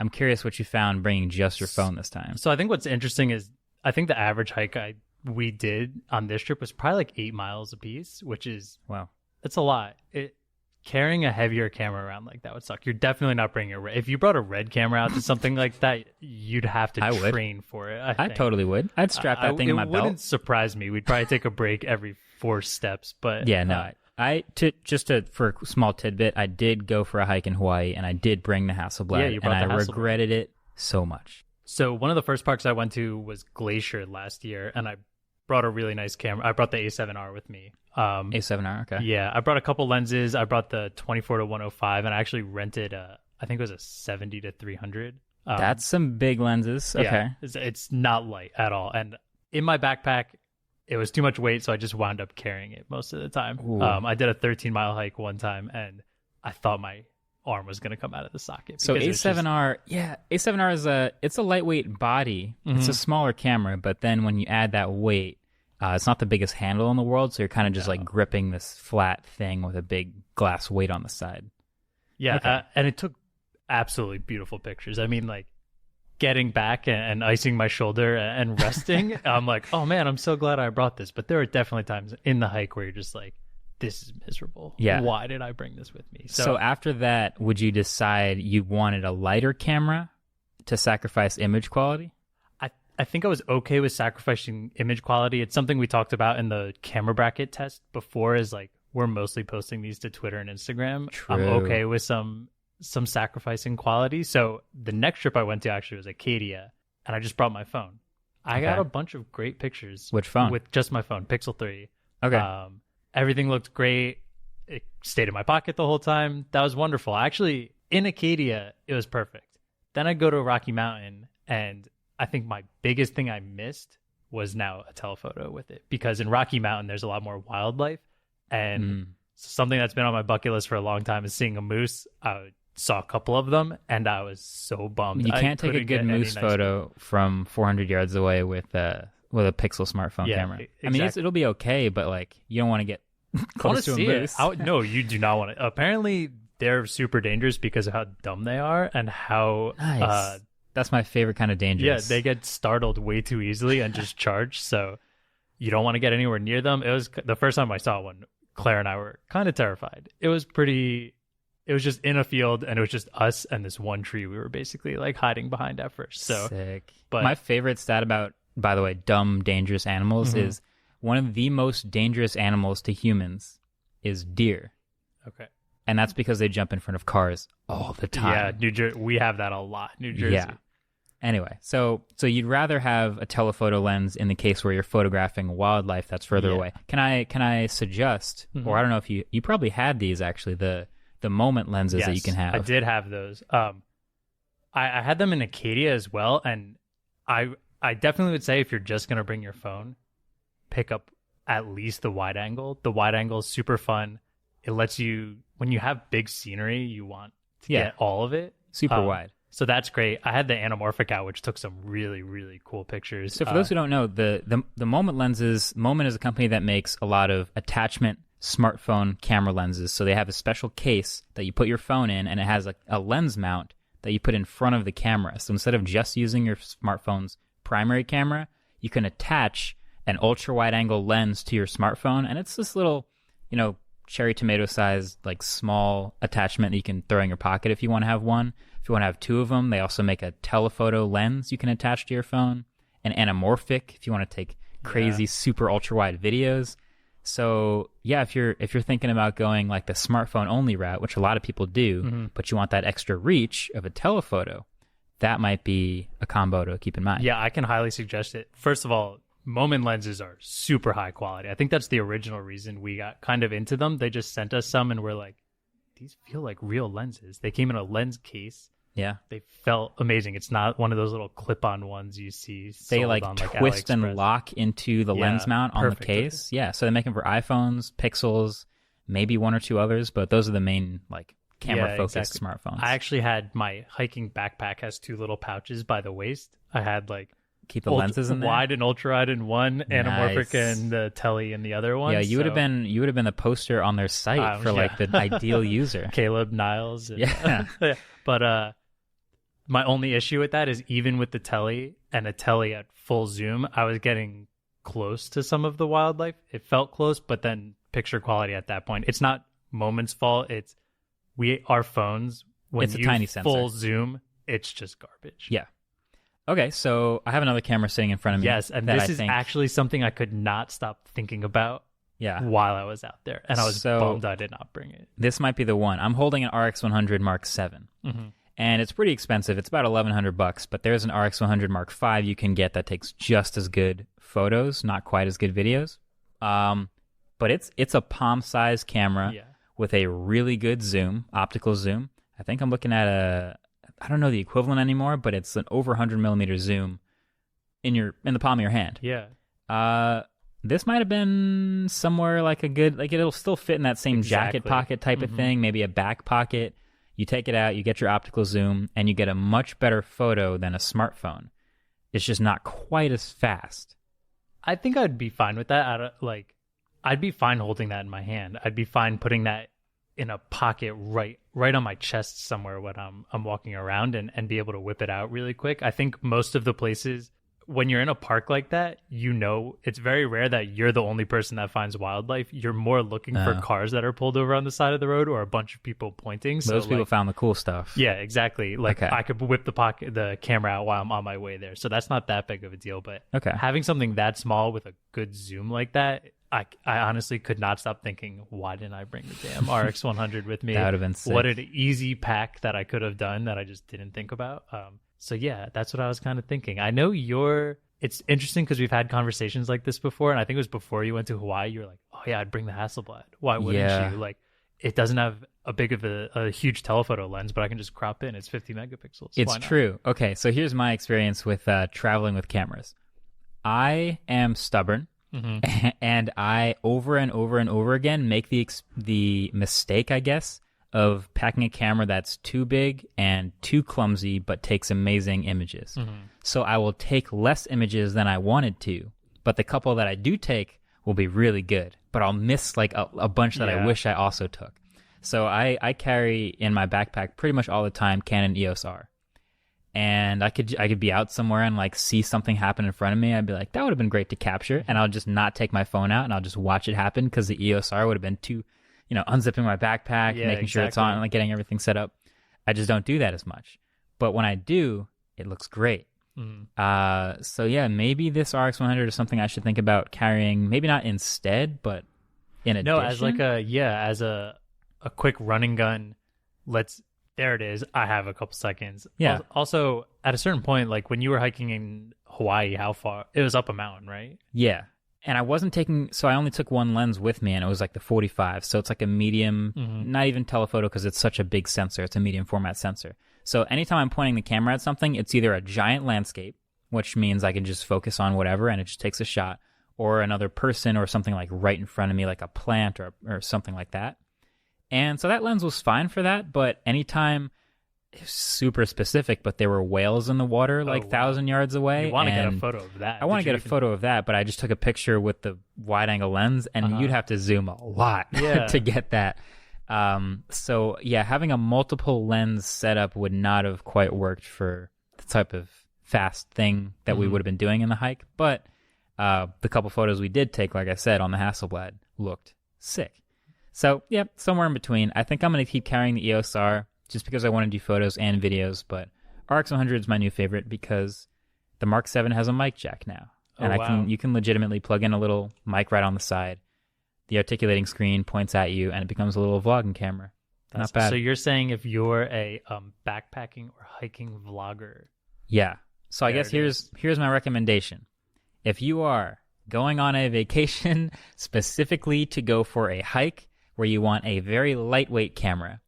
Speaker 1: I'm curious what you found bringing just your phone this time.
Speaker 2: So I think what's interesting is I think the average hike we did on this trip was probably like 8 miles a piece, which is,
Speaker 1: wow,
Speaker 2: it's a lot. Carrying a heavier camera around like that would suck. You're definitely not bringing if you brought a red camera out to something like that, you'd have to train for it. I
Speaker 1: totally would. I'd strap that thing in my belt.
Speaker 2: It wouldn't surprise me. We'd probably take a break every 4 steps, but
Speaker 1: yeah, no. For a small tidbit, I did go for a hike in Hawaii, and I did bring the Hasselblad,
Speaker 2: Yeah, you brought
Speaker 1: and
Speaker 2: the
Speaker 1: I
Speaker 2: Hasselblad.
Speaker 1: regretted it so much.
Speaker 2: So one of the first parks I went to was Glacier last year, and I brought a really nice camera. I brought the A7R with me.
Speaker 1: A7R, okay.
Speaker 2: Yeah, I brought a couple lenses. I brought the 24 to 105, and I actually rented I think it was a 70 to 300.
Speaker 1: That's some big lenses. Okay.
Speaker 2: Yeah, it's not light at all. And in my backpack, it was too much weight, so I just wound up carrying it most of the time. I did a 13-mile hike one time, and I thought my arm was going to come out of the socket.
Speaker 1: So A7R, A7R it's a lightweight body. It's a smaller camera, but then when you add that weight, it's not the biggest handle in the world, so you're kind of just like gripping this flat thing with a big glass weight on the side.
Speaker 2: Yeah,
Speaker 1: Okay.
Speaker 2: And it took absolutely beautiful pictures. I mean, like, getting back and icing my shoulder and resting, I'm like, oh man, I'm so glad I brought this. But there are definitely times in the hike where you're just like, this is miserable.
Speaker 1: Yeah.
Speaker 2: Why did I bring this with me?
Speaker 1: So after that, would you decide you wanted a lighter camera to sacrifice image quality?
Speaker 2: I think I was okay with sacrificing image quality. It's something we talked about in the camera bracket test before, is like, we're mostly posting these to Twitter and Instagram.
Speaker 1: True.
Speaker 2: I'm okay with some sacrificing quality. So the next trip I went to actually was Acadia, and I just brought my phone. I got a bunch of great pictures.
Speaker 1: Which phone?
Speaker 2: With just my phone, Pixel 3.
Speaker 1: Okay.
Speaker 2: Everything looked great. It stayed in my pocket the whole time. That was wonderful. Actually, in Acadia, it was perfect. Then I go to Rocky Mountain, and I think my biggest thing I missed was now a telephoto with it, because in Rocky Mountain, there's a lot more wildlife, and something that's been on my bucket list for a long time is seeing a moose. I saw a couple of them, and I was so bummed.
Speaker 1: You can't take a good moose photo from 400 yards away with a Pixel smartphone camera.
Speaker 2: Exactly.
Speaker 1: I mean, it'll be okay, but like, you don't want to get close to a moose.
Speaker 2: No, you do not want to. Apparently, they're super dangerous because of how dumb they are and how
Speaker 1: Nice. That's my favorite kind of dangerous.
Speaker 2: Yeah, they get startled way too easily and just charge. So you don't want to get anywhere near them. It was the first time I saw one, Claire and I were kind of terrified. It was pretty it was just in a field, and it was just us and this one tree we were basically like hiding behind at first. So
Speaker 1: sick.
Speaker 2: But
Speaker 1: my favorite stat about, by the way, dumb, dangerous animals is one of the most dangerous animals to humans is deer.
Speaker 2: Okay.
Speaker 1: And that's because they jump in front of cars all the time.
Speaker 2: Yeah, New Jersey, we have that a lot. New Jersey.
Speaker 1: Yeah. Anyway, so you'd rather have a telephoto lens in the case where you're photographing wildlife that's further away. Can I suggest, or I don't know if you probably had these actually, the moment lenses that you can have.
Speaker 2: I did have those. I had them in Acadia as well, and I definitely would say if you're just gonna bring your phone, pick up at least the wide angle. The wide angle is super fun. It lets you, when you have big scenery, you want to get all of it.
Speaker 1: Super wide.
Speaker 2: So that's great. I had the anamorphic out, which took some really, really cool pictures.
Speaker 1: So for those who don't know, the Moment lenses, Moment is a company that makes a lot of attachment smartphone camera lenses. So they have a special case that you put your phone in, and it has a lens mount that you put in front of the camera. So instead of just using your smartphone's primary camera, you can attach an ultra wide angle lens to your smartphone, and it's this little, cherry tomato sized, like small attachment that you can throw in your pocket if you want to have one. If you want to have two of them, they also make a telephoto lens you can attach to your phone, an anamorphic if you want to take crazy super ultra wide videos. So yeah, if you're thinking about going like the smartphone only route, which a lot of people do, but you want that extra reach of a telephoto, that might be a combo to keep in mind.
Speaker 2: Yeah, I can highly suggest it. First of all, Moment lenses are super high quality. I think that's the original reason we got kind of into them. They just sent us some and we're like, these feel like real lenses. They came in a lens case.
Speaker 1: Yeah.
Speaker 2: They felt amazing. It's not one of those little clip-on ones you see.
Speaker 1: They like
Speaker 2: on,
Speaker 1: twist and lock into the lens mount on the case. Yeah. So they make them for iPhones, Pixels, maybe one or two others, but those are the main like camera focused smartphones.
Speaker 2: I actually had my hiking backpack has two little pouches by the waist. I had like
Speaker 1: keep the lenses in there,
Speaker 2: wide and ultra wide in one, anamorphic and the tele in the other one.
Speaker 1: Yeah, you would have been the poster on their site for like the ideal user.
Speaker 2: Caleb Niles.
Speaker 1: Yeah.
Speaker 2: But my only issue with that is even with the tele and a tele at full zoom, I was getting close to some of the wildlife. It felt close, but then picture quality at that point. It's not Moment's fault. It's our phones, when
Speaker 1: it's a tiny sensor.
Speaker 2: Full zoom, it's just garbage.
Speaker 1: Yeah. Okay, so I have another camera sitting in front of me.
Speaker 2: Yes, and this is actually something I could not stop thinking about while I was out there. And I was bummed I did not bring it.
Speaker 1: This might be the one. I'm holding an RX100 Mark 7. And it's pretty expensive. It's about $1,100, but there's an RX100 Mark 5 you can get that takes just as good photos, not quite as good videos. But it's a palm-sized camera with a really good zoom, optical zoom. I think I'm looking at I don't know the equivalent anymore, but it's an over 100 millimeter zoom in the palm of your hand.
Speaker 2: Yeah.
Speaker 1: This might have been somewhere like a good, like it'll still fit in that same jacket pocket type of thing, maybe a back pocket. You take it out, you get your optical zoom, and you get a much better photo than a smartphone. It's just not quite as fast.
Speaker 2: I think I'd be fine with that. I'd be fine holding that in my hand. I'd be fine putting that in a pocket right on my chest somewhere when I'm walking around and be able to whip it out really quick. I think most of the places, when you're in a park like that, it's very rare that you're the only person that finds wildlife. You're more looking for cars that are pulled over on the side of the road or a bunch of people pointing. So
Speaker 1: those people found the cool stuff.
Speaker 2: Yeah, exactly. I could whip the camera out while I'm on my way there. So that's not that big of a deal. But having something that small with a good zoom like that, I honestly could not stop thinking, why didn't I bring the damn RX100 with me?
Speaker 1: That would have been sick.
Speaker 2: What an easy pack that I could have done that I just didn't think about. So yeah, that's what I was kind of thinking. I know it's interesting because we've had conversations like this before, and I think it was before you went to Hawaii. You were like, oh yeah, I'd bring the Hasselblad. Why wouldn't you? Like, it doesn't have a big of a huge telephoto lens, but I can just crop in. It's 50 megapixels.
Speaker 1: It's true. Okay, so here's my experience with traveling with cameras. I am stubborn. And I over and over and over again make the mistake, I guess, of packing a camera that's too big and too clumsy but takes amazing images. So I will take less images than I wanted to, but the couple that I do take will be really good, but I'll miss like a bunch that I wish I also took. So I carry in my backpack pretty much all the time Canon EOS R. And I could be out somewhere and like see something happen in front of me. I'd be like, that would have been great to capture, and I'll just not take my phone out and I'll just watch it happen because the EOS R would have been too unzipping my backpack,
Speaker 2: Yeah,
Speaker 1: making sure it's on, and like getting everything set up. I just don't do that as much. But when I do, it looks great. So yeah, maybe this RX 100 is something I should think about carrying. Maybe not instead, but in addition.
Speaker 2: No, as like as a quick running gun. There it is. I have a couple seconds.
Speaker 1: Yeah.
Speaker 2: Also, at a certain point, like when you were hiking in Hawaii, how far? It was up a mountain, right?
Speaker 1: Yeah. And I wasn't so I only took one lens with me, and it was like the 45. So it's like a medium, not even telephoto because it's such a big sensor. It's a medium format sensor. So anytime I'm pointing the camera at something, it's either a giant landscape, which means I can just focus on whatever and it just takes a shot, or another person or something like right in front of me, like a plant or something like that. And so that lens was fine for that, but anytime, it was super specific, but there were whales in the water like 1,000 yards away.
Speaker 2: You want to get a photo of that.
Speaker 1: I want to get a photo of that, but I just took a picture with the wide-angle lens, and you'd have to zoom a lot to get that. So, yeah, having a multiple lens setup would not have quite worked for the type of fast thing that we would have been doing in the hike, but the couple photos we did take, like I said, on the Hasselblad looked sick. So, yeah, somewhere in between. I think I'm going to keep carrying the EOS R just because I want to do photos and videos, but RX 100 is my new favorite because the Mark 7 has a mic jack now. And you can legitimately plug in a little mic right on the side. The articulating screen points at you, and it becomes a little vlogging camera. Not bad.
Speaker 2: So you're saying if you're a backpacking or hiking vlogger.
Speaker 1: Yeah. So I guess here's my recommendation. If you are going on a vacation specifically to go for a hike where you want a very lightweight camera,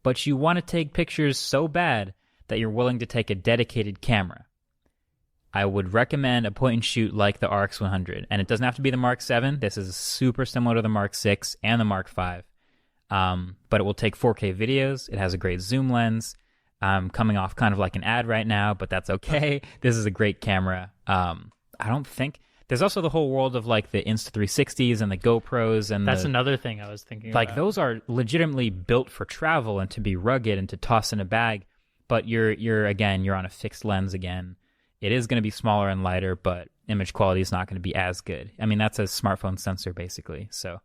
Speaker 1: but you want to take pictures so bad that you're willing to take a dedicated camera, I would recommend a point and shoot like the RX 100. And it doesn't have to be the Mark 7. This is super similar to the Mark 6 and the Mark 5. But it will take 4K videos. It has a great zoom lens. I'm coming off kind of like an ad right now, but that's okay. This is a great camera. I don't think... There's also the whole world of like the Insta360s and the GoPros and
Speaker 2: that's another thing I was thinking
Speaker 1: like
Speaker 2: about.
Speaker 1: Those are legitimately built for travel and to be rugged and to toss in a bag, but you're on a fixed lens again. It is going to be smaller and lighter, but image quality is not going to be as good. I mean, that's a smartphone sensor basically. So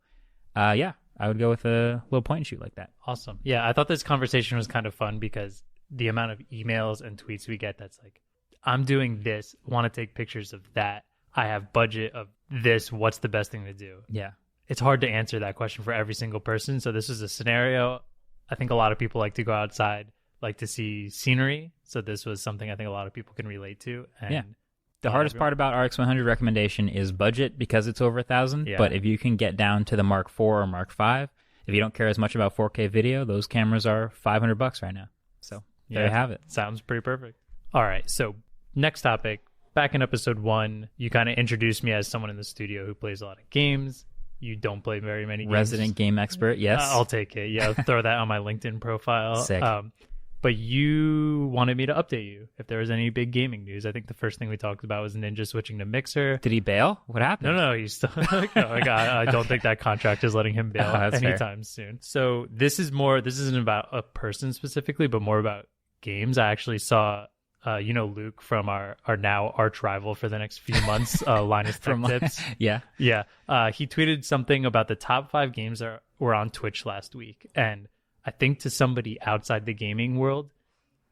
Speaker 1: yeah, I would go with a little point and shoot like that.
Speaker 2: Awesome. Yeah, I thought this conversation was kind of fun because the amount of emails and tweets we get that's like, I'm doing this, want to take pictures of that. I have budget of this. What's the best thing to do?
Speaker 1: Yeah.
Speaker 2: It's hard to answer that question for every single person. So this is a scenario. I think a lot of people like to go outside, like to see scenery. So this was something I think a lot of people can relate to. And
Speaker 1: yeah. The hardest part about RX 100 recommendation is budget because it's over 1,000. Yeah. But if you can get down to the Mark 4 or Mark 5, if you don't care as much about 4K video, those cameras are $500 right now. So there you have it.
Speaker 2: Sounds pretty perfect. All right. So next topic. Back in episode 1, you kind of introduced me as someone in the studio who plays a lot of games. You don't play very many games.
Speaker 1: Resident game expert, yes.
Speaker 2: I'll take it. Yeah, I'll throw that on my LinkedIn profile.
Speaker 1: Sick.
Speaker 2: But you wanted me to update you if there was any big gaming news. I think the first thing we talked about was Ninja switching to Mixer.
Speaker 1: Did he bail? What happened?
Speaker 2: No, he's still... I don't think that contract is letting him bail anytime soon. So this isn't about a person specifically, but more about games. I actually saw... Luke from our now arch rival for the next few months, Linus Tech Tips.
Speaker 1: Yeah.
Speaker 2: He tweeted something about the top 5 games that were on Twitch last week. And I think to somebody outside the gaming world,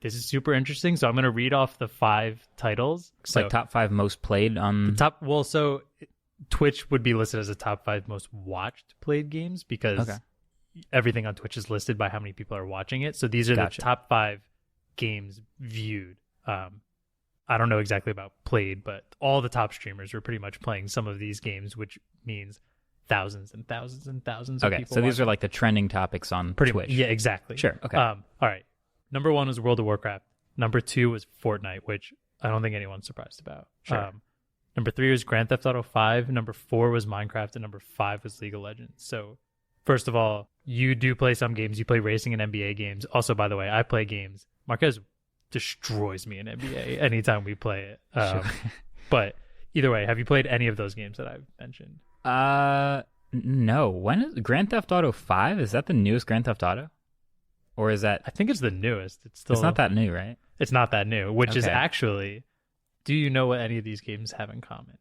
Speaker 2: this is super interesting. So I'm going to read off the 5 titles.
Speaker 1: So like top 5 most played on...
Speaker 2: So Twitch would be listed as the top 5 most watched played games because everything on Twitch is listed by how many people are watching it. So these are the top 5 games viewed. I don't know exactly about played, but all the top streamers were pretty much playing some of these games, which means thousands and thousands and thousands of people.
Speaker 1: Okay, so these are like the trending topics on Twitch.
Speaker 2: Yeah, exactly.
Speaker 1: Sure, okay.
Speaker 2: All right. Number 1 was World of Warcraft. Number 2 was Fortnite, which I don't think anyone's surprised about.
Speaker 1: Sure.
Speaker 2: Number 3 was Grand Theft Auto 5. Number 4 was Minecraft. And number 5 was League of Legends. So, first of all, you do play some games. You play racing and NBA games. Also, by the way, I play games. Marquez destroys me in NBA anytime we play it.
Speaker 1: Sure.
Speaker 2: But either way, have you played any of those games that I've mentioned?
Speaker 1: No. When is Grand Theft Auto 5? Is that the newest Grand Theft Auto? Or is that...
Speaker 2: I think it's the newest. It's
Speaker 1: not that new, right?
Speaker 2: It's not that new, which is actually... Do you know what any of these games have in common?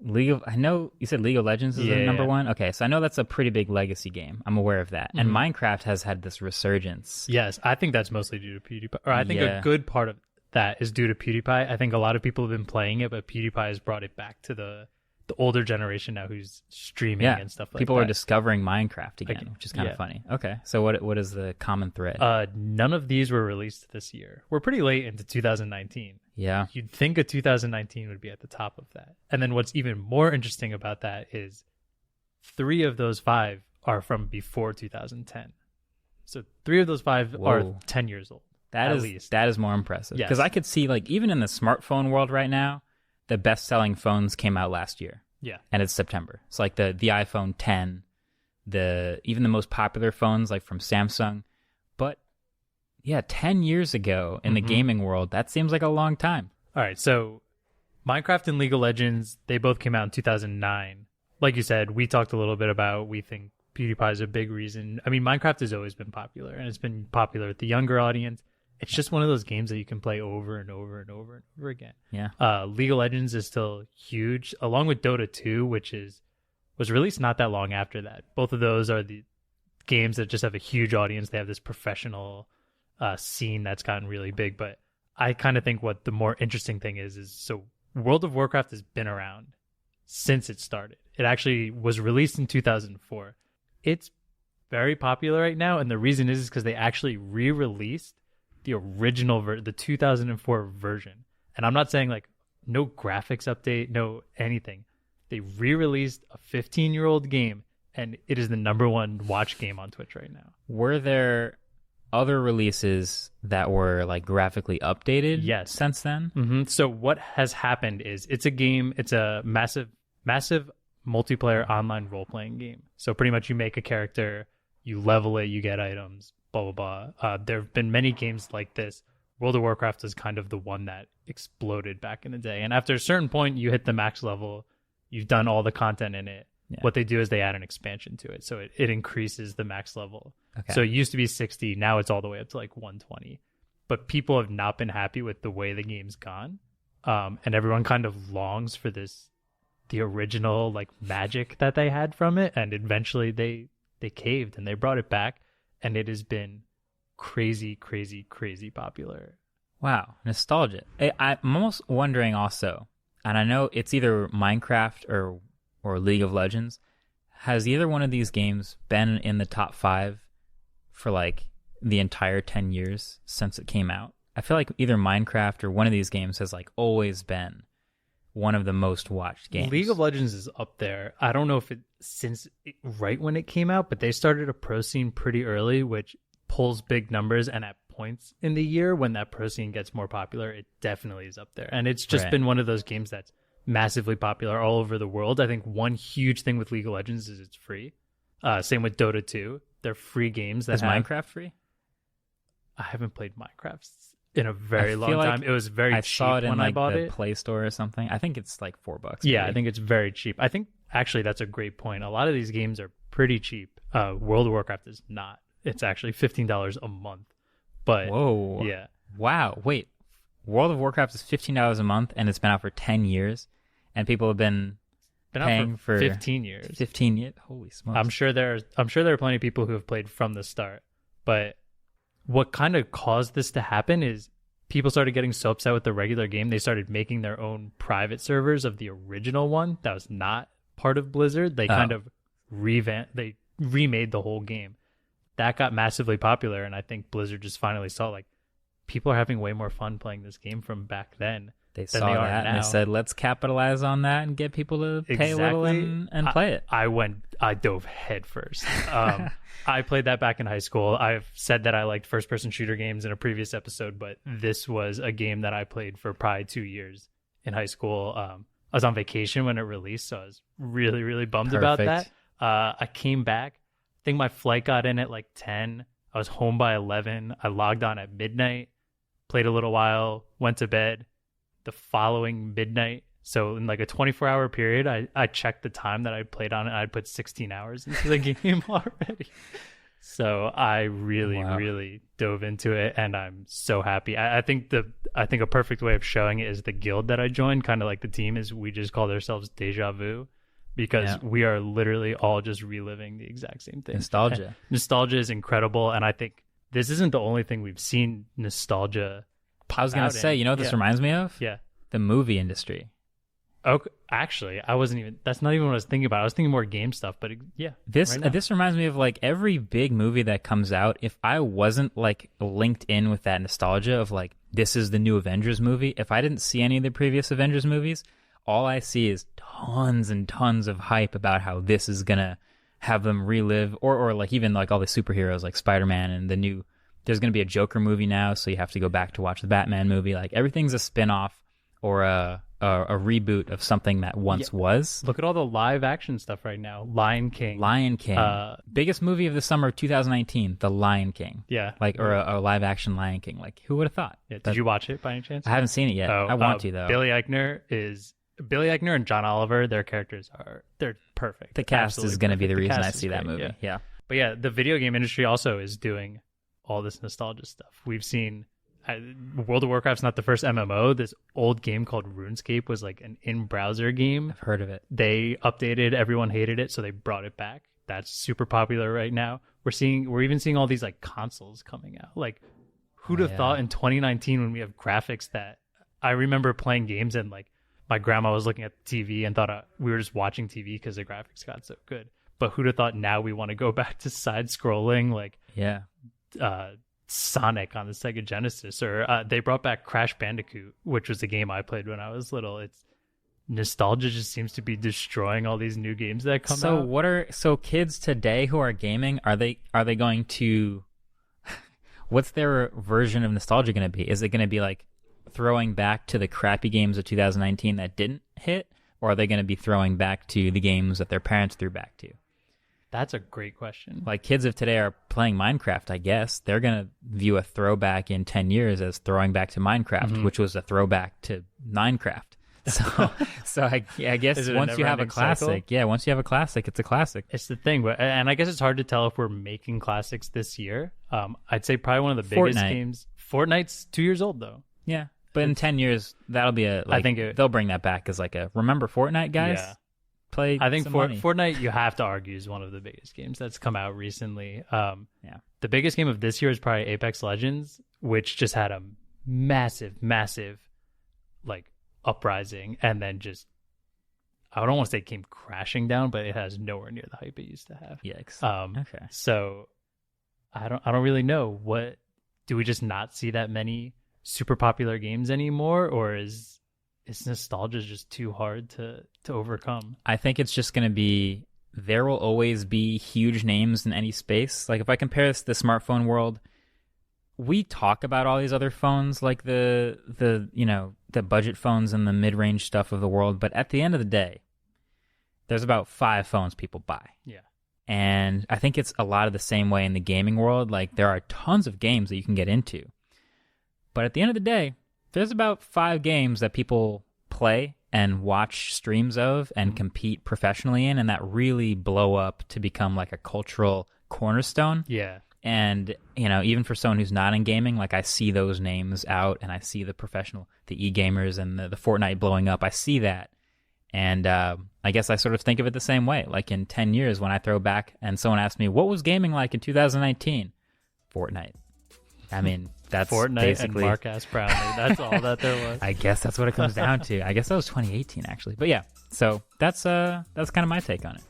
Speaker 1: I know you said League of Legends is the number one. Okay, so I know that's a pretty big legacy game. I'm aware of that. And Minecraft has had this resurgence.
Speaker 2: Yes, I think that's mostly due to PewDiePie. Or I think a good part of that is due to PewDiePie. I think a lot of people have been playing it, but PewDiePie has brought it back to the older generation now who's streaming and stuff like
Speaker 1: people
Speaker 2: that.
Speaker 1: Are discovering Minecraft again, which is kind of funny. Okay, so what is the common thread?
Speaker 2: None of these were released this year. We're pretty late into 2019.
Speaker 1: Yeah.
Speaker 2: You'd think a 2019 would be at the top of that. And then what's even more interesting about that is 3 of those 5 are from before 2010. So 3 of those 5 are 10 years old. That
Speaker 1: is more impressive.
Speaker 2: Yes.
Speaker 1: Because I could see, like, even in the smartphone world right now, the best-selling phones came out last year.
Speaker 2: Yeah.
Speaker 1: And it's September. It's like the iPhone 10, even the most popular phones, like from Samsung. But, yeah, 10 years ago in the gaming world, that seems like a long time.
Speaker 2: All right, so Minecraft and League of Legends, they both came out in 2009. Like you said, we talked a little bit about, we think PewDiePie is a big reason. I mean, Minecraft has always been popular, and it's been popular with the younger audience. It's just one of those games that you can play over and over and over and over again.
Speaker 1: Yeah.
Speaker 2: League of Legends is still huge, along with Dota 2, which was released not that long after that. Both of those are the games that just have a huge audience. They have this professional scene that's gotten really big. But I kind of think what the more interesting thing is so World of Warcraft has been around since it started. It actually was released in 2004. It's very popular right now, and the reason is because they actually re-released the original the 2004 version. And I'm not saying like no graphics update, no anything. They re-released a 15-year-old game, and it is the #1 watch game on Twitch right now.
Speaker 1: Were there other releases that were like graphically updated since then?
Speaker 2: So what has happened is it's a massive multiplayer online role-playing game. So pretty much you make a character, you level it, you get items, blah, blah, blah. There have been many games like this. World of Warcraft is kind of the one that exploded back in the day. And after a certain point, you hit the max level, you've done all the content in it. Yeah. What they do is they add an expansion to it. So it increases the max level. Okay. So it used to be 60. Now it's all the way up to like 120. But people have not been happy with the way the game's gone. And everyone kind of longs for the original like magic that they had from it. And eventually they caved and they brought it back. And it has been crazy, crazy, crazy popular.
Speaker 1: Wow. Nostalgia. I'm almost wondering also, and I know it's either Minecraft or League of Legends, has either one of these games been in the top 5 for like the entire 10 years since it came out? I feel like either Minecraft or one of these games has like always been one of the most watched games.
Speaker 2: League of Legends is up there. I don't know if right when it came out, but they started a pro scene pretty early, which pulls big numbers. And at points in the year when that pro scene gets more popular, it definitely is up there. And it's just been one of those games that's massively popular all over the world. I think one huge thing with League of Legends is it's free. Same with Dota 2. They're free games. Is
Speaker 1: Minecraft free?
Speaker 2: I haven't played Minecraft in a very long time. It was very cheap
Speaker 1: saw it in
Speaker 2: when
Speaker 1: like
Speaker 2: I bought
Speaker 1: the
Speaker 2: it.
Speaker 1: Play Store or something. I think it's like $4.
Speaker 2: Yeah, I think it's very cheap. I think actually that's a great point. A lot of these games are pretty cheap. World of Warcraft is not. It's actually $15 a month. But
Speaker 1: whoa,
Speaker 2: yeah,
Speaker 1: wow. Wait, World of Warcraft is $15 a month, and it's been out for 10 years, and people have been paying
Speaker 2: out for 15 years.
Speaker 1: 15 years. Holy smokes!
Speaker 2: I'm sure there are plenty of people who have played from the start. But what kind of caused this to happen is people started getting so upset with the regular game, they started making their own private servers of the original one that was not part of Blizzard. They kind of remade the whole game. That got massively popular, and I think Blizzard just finally saw like people are having way more fun playing this game from back then.
Speaker 1: They saw that and they said, let's capitalize on that and get people to pay a little and play it.
Speaker 2: I dove head first. I played that back in high school. I've said that I liked first-person shooter games in a previous episode, but this was a game that I played for probably 2 years in high school. I was on vacation when it released, so I was really, really bummed about that. I came back. I think my flight got in at like 10. I was home by 11. I logged on at midnight, played a little while, went to bed. The following midnight, so in like a 24-hour period, I checked the time that I played on it. I'd put 16 hours into the game already. So I really dove into it, and I'm so happy. I think a perfect way of showing it is the guild that I joined, kind of like the team, is we just called ourselves Deja Vu, because we are literally all just reliving the exact same thing.
Speaker 1: Nostalgia.
Speaker 2: And nostalgia is incredible, and I think this isn't the only thing we've seen nostalgia pop
Speaker 1: I was going to say, you know what this reminds me of?
Speaker 2: Yeah.
Speaker 1: The movie industry.
Speaker 2: Okay, actually, that's not even what I was thinking about. I was thinking more game stuff, but
Speaker 1: This reminds me of like every big movie that comes out. If I wasn't like linked in with that nostalgia of like, this is the new Avengers movie, if I didn't see any of the previous Avengers movies, all I see is tons and tons of hype about how this is going to have them relive, or like even like all the superheroes like Spider-Man and there's going to be a Joker movie now, so you have to go back to watch the Batman movie. Like everything's a spin-off or a reboot of something that once was.
Speaker 2: Look at all the live action stuff right now. Lion King.
Speaker 1: Biggest movie of the summer of 2019, The Lion King.
Speaker 2: Yeah.
Speaker 1: Like, or a live action Lion King. Like, who would have thought?
Speaker 2: Yeah. Did you watch it by any chance?
Speaker 1: I haven't seen it yet. I want to, though.
Speaker 2: Billy Eichner and John Oliver, their characters they're perfect.
Speaker 1: The cast is going to be the reason I see that movie. Yeah.
Speaker 2: But yeah, the video game industry also is doing all this nostalgia stuff. We've seen World of Warcraft's not the first MMO. This old game called RuneScape was like an in-browser game.
Speaker 1: I've heard of it.
Speaker 2: They updated, everyone hated it, so they brought it back. That's super popular right now. We're even seeing all these like consoles coming out. Like, who'd have thought in 2019 when we have graphics that I remember playing games and like my grandma was looking at the TV and thought we were just watching TV because the graphics got so good. But who'd have thought now we want to go back to side-scrolling like Sonic on the Sega Genesis, or they brought back Crash Bandicoot, which was a game I played when I was little. It's nostalgia just seems to be destroying all these new games that come out.
Speaker 1: So kids today who are gaming, are they going to what's their version of nostalgia going to be? Is it going to be like throwing back to the crappy games of 2019 that didn't hit, or are they going to be throwing back to the games that their parents threw back to?
Speaker 2: That's a great question.
Speaker 1: Like kids of today are playing Minecraft, I guess. They're going to view a throwback in 10 years as throwing back to Minecraft, which was a throwback to Minecraft. So I guess once you have a classic, once you have a classic, it's a classic.
Speaker 2: It's the thing. And I guess it's hard to tell if we're making classics this year. I'd say probably one of the biggest games. Fortnite's 2 years old, though.
Speaker 1: Yeah. But in 10 years, that'll be I think they'll bring that back as like remember Fortnite, guys? Yeah.
Speaker 2: I think Fortnite, you have to argue, is one of the biggest games that's come out recently. The biggest game of this year is probably Apex Legends, which just had a massive like uprising, and then just I don't want to say it came crashing down, but it has nowhere near the hype it used to have.
Speaker 1: Yikes.
Speaker 2: Okay. So I don't really know. What do we just not see that many super popular games anymore, or is nostalgia just too hard to overcome?
Speaker 1: I think it's just going to be, there will always be huge names in any space. Like if I compare this to the smartphone world, we talk about all these other phones, like the budget phones and the mid-range stuff of the world, but at the end of the day, there's about 5 phones people buy.
Speaker 2: Yeah.
Speaker 1: And I think it's a lot of the same way in the gaming world. Like there are tons of games that you can get into, but at the end of the day, there's about 5 games that people play and watch streams of and compete professionally in, and that really blow up to become like a cultural cornerstone.
Speaker 2: Yeah.
Speaker 1: And, even for someone who's not in gaming, like I see those names out and I see the professional, the e-gamers and the Fortnite blowing up. I see that. And I guess I sort of think of it the same way. Like in 10 years when I throw back and someone asks me, what was gaming like in 2019? Fortnite. I mean, that's
Speaker 2: Fortnite
Speaker 1: basically...
Speaker 2: and Mark Brownlee. That's all that there was.
Speaker 1: I guess that's what it comes down to. I guess that was 2018, actually. But yeah, so that's kind of my take on it.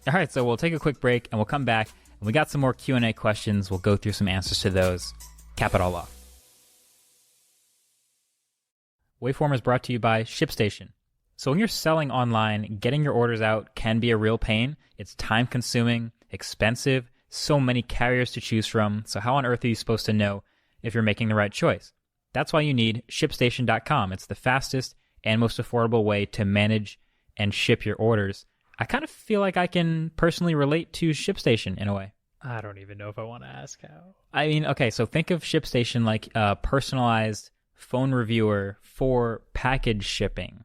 Speaker 1: All right, so we'll take a quick break, and we'll come back, and we got some more Q&A questions. We'll go through some answers to those. Cap it all off. Waveform is brought to you by ShipStation. So when you're selling online, getting your orders out can be a real pain. It's time-consuming, expensive, so many carriers to choose from. So how on earth are you supposed to know if you're making the right choice? That's why you need ShipStation.com. It's the fastest and most affordable way to manage and ship your orders. I kind of feel like I can personally relate to ShipStation in a way.
Speaker 2: I don't even know if I want to ask how.
Speaker 1: I mean, okay, so think of ShipStation like a personalized phone reviewer for package shipping.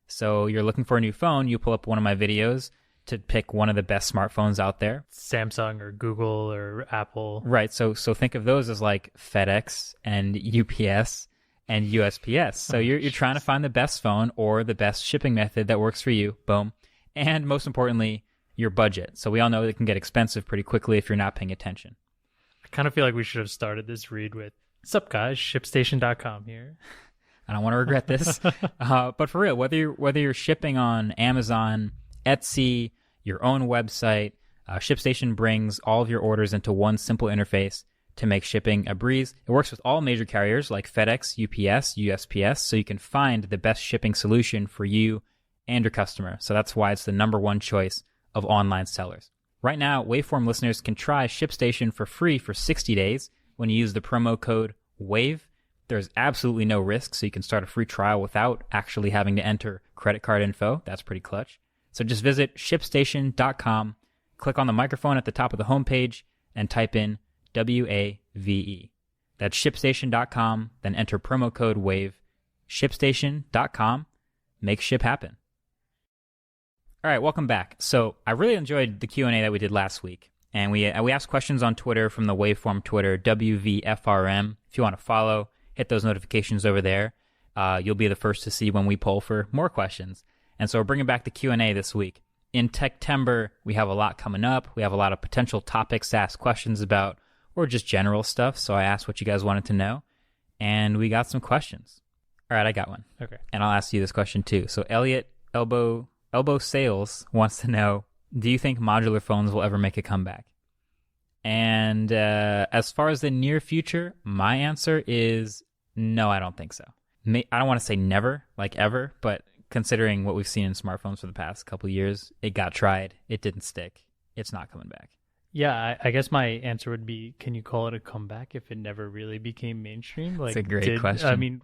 Speaker 1: So you're looking for a new phone, you pull up one of my videos, to pick one of the best smartphones out there.
Speaker 2: Samsung or Google or Apple.
Speaker 1: Right. So think of those as like FedEx and UPS and USPS. So you're trying to find the best phone or the best shipping method that works for you. Boom. And most importantly, your budget. So we all know it can get expensive pretty quickly if you're not paying attention.
Speaker 2: I kind of feel like we should have started this read with, "What's up, guys? ShipStation.com here."
Speaker 1: I don't want to regret this. But for real, whether you're shipping on Amazon, Etsy, your own website, ShipStation brings all of your orders into one simple interface to make shipping a breeze. It works with all major carriers like FedEx, UPS, USPS, so you can find the best shipping solution for you and your customer. So that's why it's the number one choice of online sellers. Right now, Waveform listeners can try ShipStation for free for 60 days when you use the promo code WAVE. There's absolutely no risk, so you can start a free trial without actually having to enter credit card info. That's pretty clutch. So just visit ShipStation.com, click on the microphone at the top of the homepage, and type in WAVE. That's ShipStation.com, then enter promo code WAVE. ShipStation.com. Make ship happen. All right, welcome back. So I really enjoyed the Q&A that we did last week. And we asked questions on Twitter from the Waveform Twitter, WVFRM. If you want to follow, hit those notifications over there. You'll be the first to see when we poll for more questions. And so we're bringing back the Q&A this week. In Techtember, we have a lot coming up. We have a lot of potential topics to ask questions about, or just general stuff. So I asked what you guys wanted to know, and we got some questions. All right, I got one.
Speaker 2: Okay.
Speaker 1: And I'll ask you this question too. So Elliot Elbow Sales wants to know, do you think modular phones will ever make a comeback? And as far as the near future, my answer is no, I don't think so. I don't want to say never, like ever, but considering what we've seen in smartphones for the past couple of years, it got tried. It didn't stick. It's not coming back.
Speaker 2: Yeah, I guess my answer would be, can you call it a comeback if it never really became mainstream? Like,
Speaker 1: that's a great question.
Speaker 2: I mean,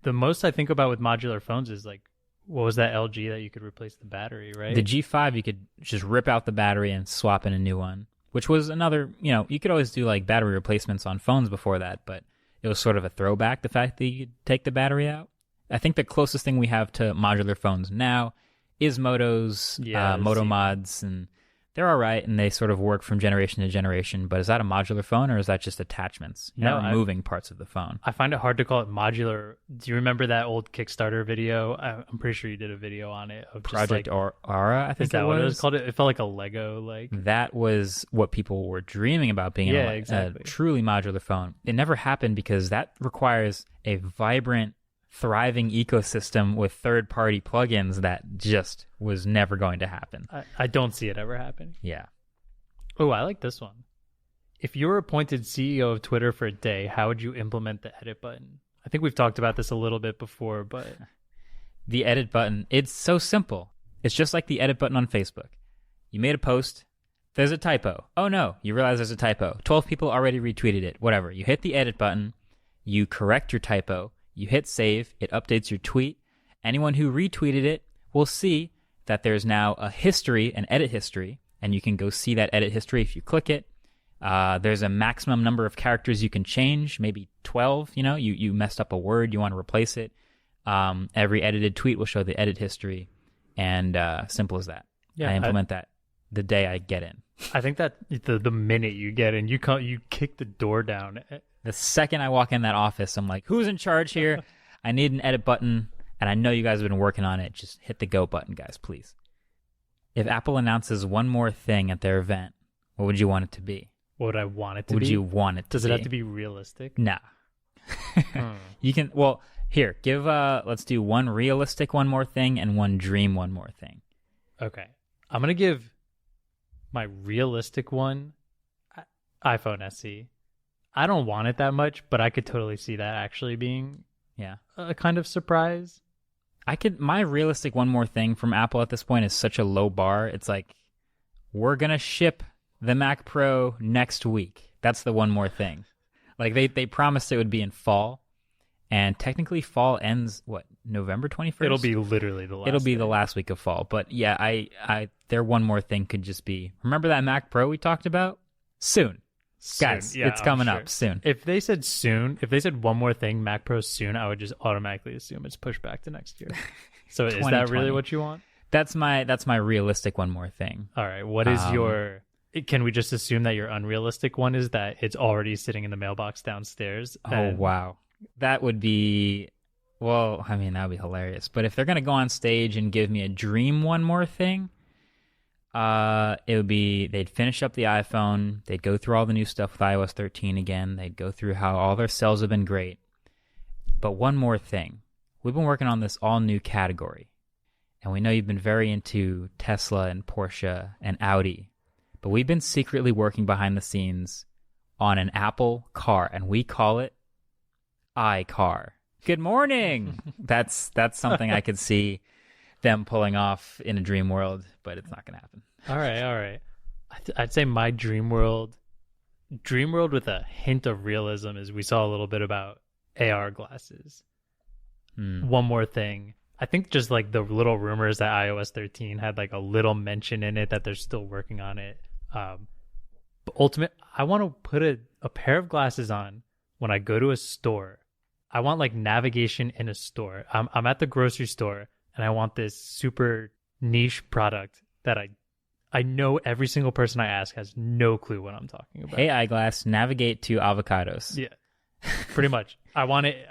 Speaker 2: the most I think about with modular phones is like, what was that LG that you could replace the battery, right?
Speaker 1: The G5, you could just rip out the battery and swap in a new one, which was another, you could always do like battery replacements on phones before that, but it was sort of a throwback, the fact that you could take the battery out. I think the closest thing we have to modular phones now is Moto's, Moto mods, and they're all right, and they sort of work from generation to generation, but is that a modular phone, or is that just attachments? You're not removing parts of the phone.
Speaker 2: I find it hard to call it modular. Do you remember that old Kickstarter video? I'm pretty sure you did a video on it. Of
Speaker 1: Project
Speaker 2: just like,
Speaker 1: Aura, I think
Speaker 2: is that what it was called? It felt like a Lego. Like
Speaker 1: that was what people were dreaming about being
Speaker 2: exactly.
Speaker 1: a truly modular phone. It never happened because that requires a vibrant, thriving ecosystem with third-party plugins that just was never going to happen.
Speaker 2: I don't see it ever happening.
Speaker 1: Yeah.
Speaker 2: Oh, I like this one. If you were appointed CEO of Twitter for a day, how would you implement the edit button? I think we've talked about this a little bit before, but
Speaker 1: the edit button, it's so simple. It's just like the edit button on Facebook. You made a post, there's a typo. Oh no, you realize there's a typo. 12 people already retweeted it, whatever. You hit the edit button, you correct your typo, you hit save, it updates your tweet. Anyone who retweeted it will see that there's now a history, an edit history, and you can go see that edit history if you click it. There's a maximum number of characters you can change, maybe 12. You messed up a word, you want to replace it. Every edited tweet will show the edit history, and simple as that. Yeah, I implement that the day I get in.
Speaker 2: I think that the minute you get in, you kick the door down.
Speaker 1: The second I walk in that office, I'm like, who's in charge here? I need an edit button, and I know you guys have been working on it. Just hit the go button, guys, please. If Apple announces one more thing at their event, what would you want it to be?
Speaker 2: What would I want it to be?
Speaker 1: Would you want it to be?
Speaker 2: Does it have to be realistic?
Speaker 1: Nah. You can, here, let's do one realistic one more thing and one dream one more thing.
Speaker 2: Okay. I'm going to give my realistic one iPhone SE. I don't want it that much, but I could totally see that actually being a kind of surprise.
Speaker 1: My realistic one more thing from Apple at this point is such a low bar. It's like, we're going to ship the Mac Pro next week. That's the one more thing. Like they promised it would be in fall, and technically fall ends, November 21st?
Speaker 2: It'll be literally the last
Speaker 1: the last week of fall. But yeah, I their one more thing could just be, remember that Mac Pro we talked about? Soon. Guys, it's coming up soon.
Speaker 2: If they said one more thing, Mac Pro soon, I would just automatically assume it's pushed back to next year. So is that really what you want?
Speaker 1: That's my realistic one more thing.
Speaker 2: All right. What is your... Can we just assume that your unrealistic one is that it's already sitting in the mailbox downstairs?
Speaker 1: Oh, wow. That would be... Well, I mean, that would be hilarious. But if they're going to go on stage and give me a dream one more thing, it would be they'd finish up the iPhone. They'd go through all the new stuff with iOS 13 again. They'd go through how all their sales have been great. But one more thing. We've been working on this all-new category. And we know you've been very into Tesla and Porsche and Audi. But we've been secretly working behind the scenes on an Apple car, and we call it iCar. Good morning! That's something I could see them pulling off in a dream world, but it's not going to happen.
Speaker 2: All right. I'd say my dream world with a hint of realism is we saw a little bit about AR glasses. One more thing. I think just like the little rumors that iOS 13 had like a little mention in it that they're still working on it. But I want to put a pair of glasses on when I go to a store. I want like navigation in a store. I'm at the grocery store and I want this super niche product that I know every single person I ask has no clue what I'm talking about.
Speaker 1: Hey, eyeglass, navigate to avocados.
Speaker 2: Yeah, pretty much. I want it.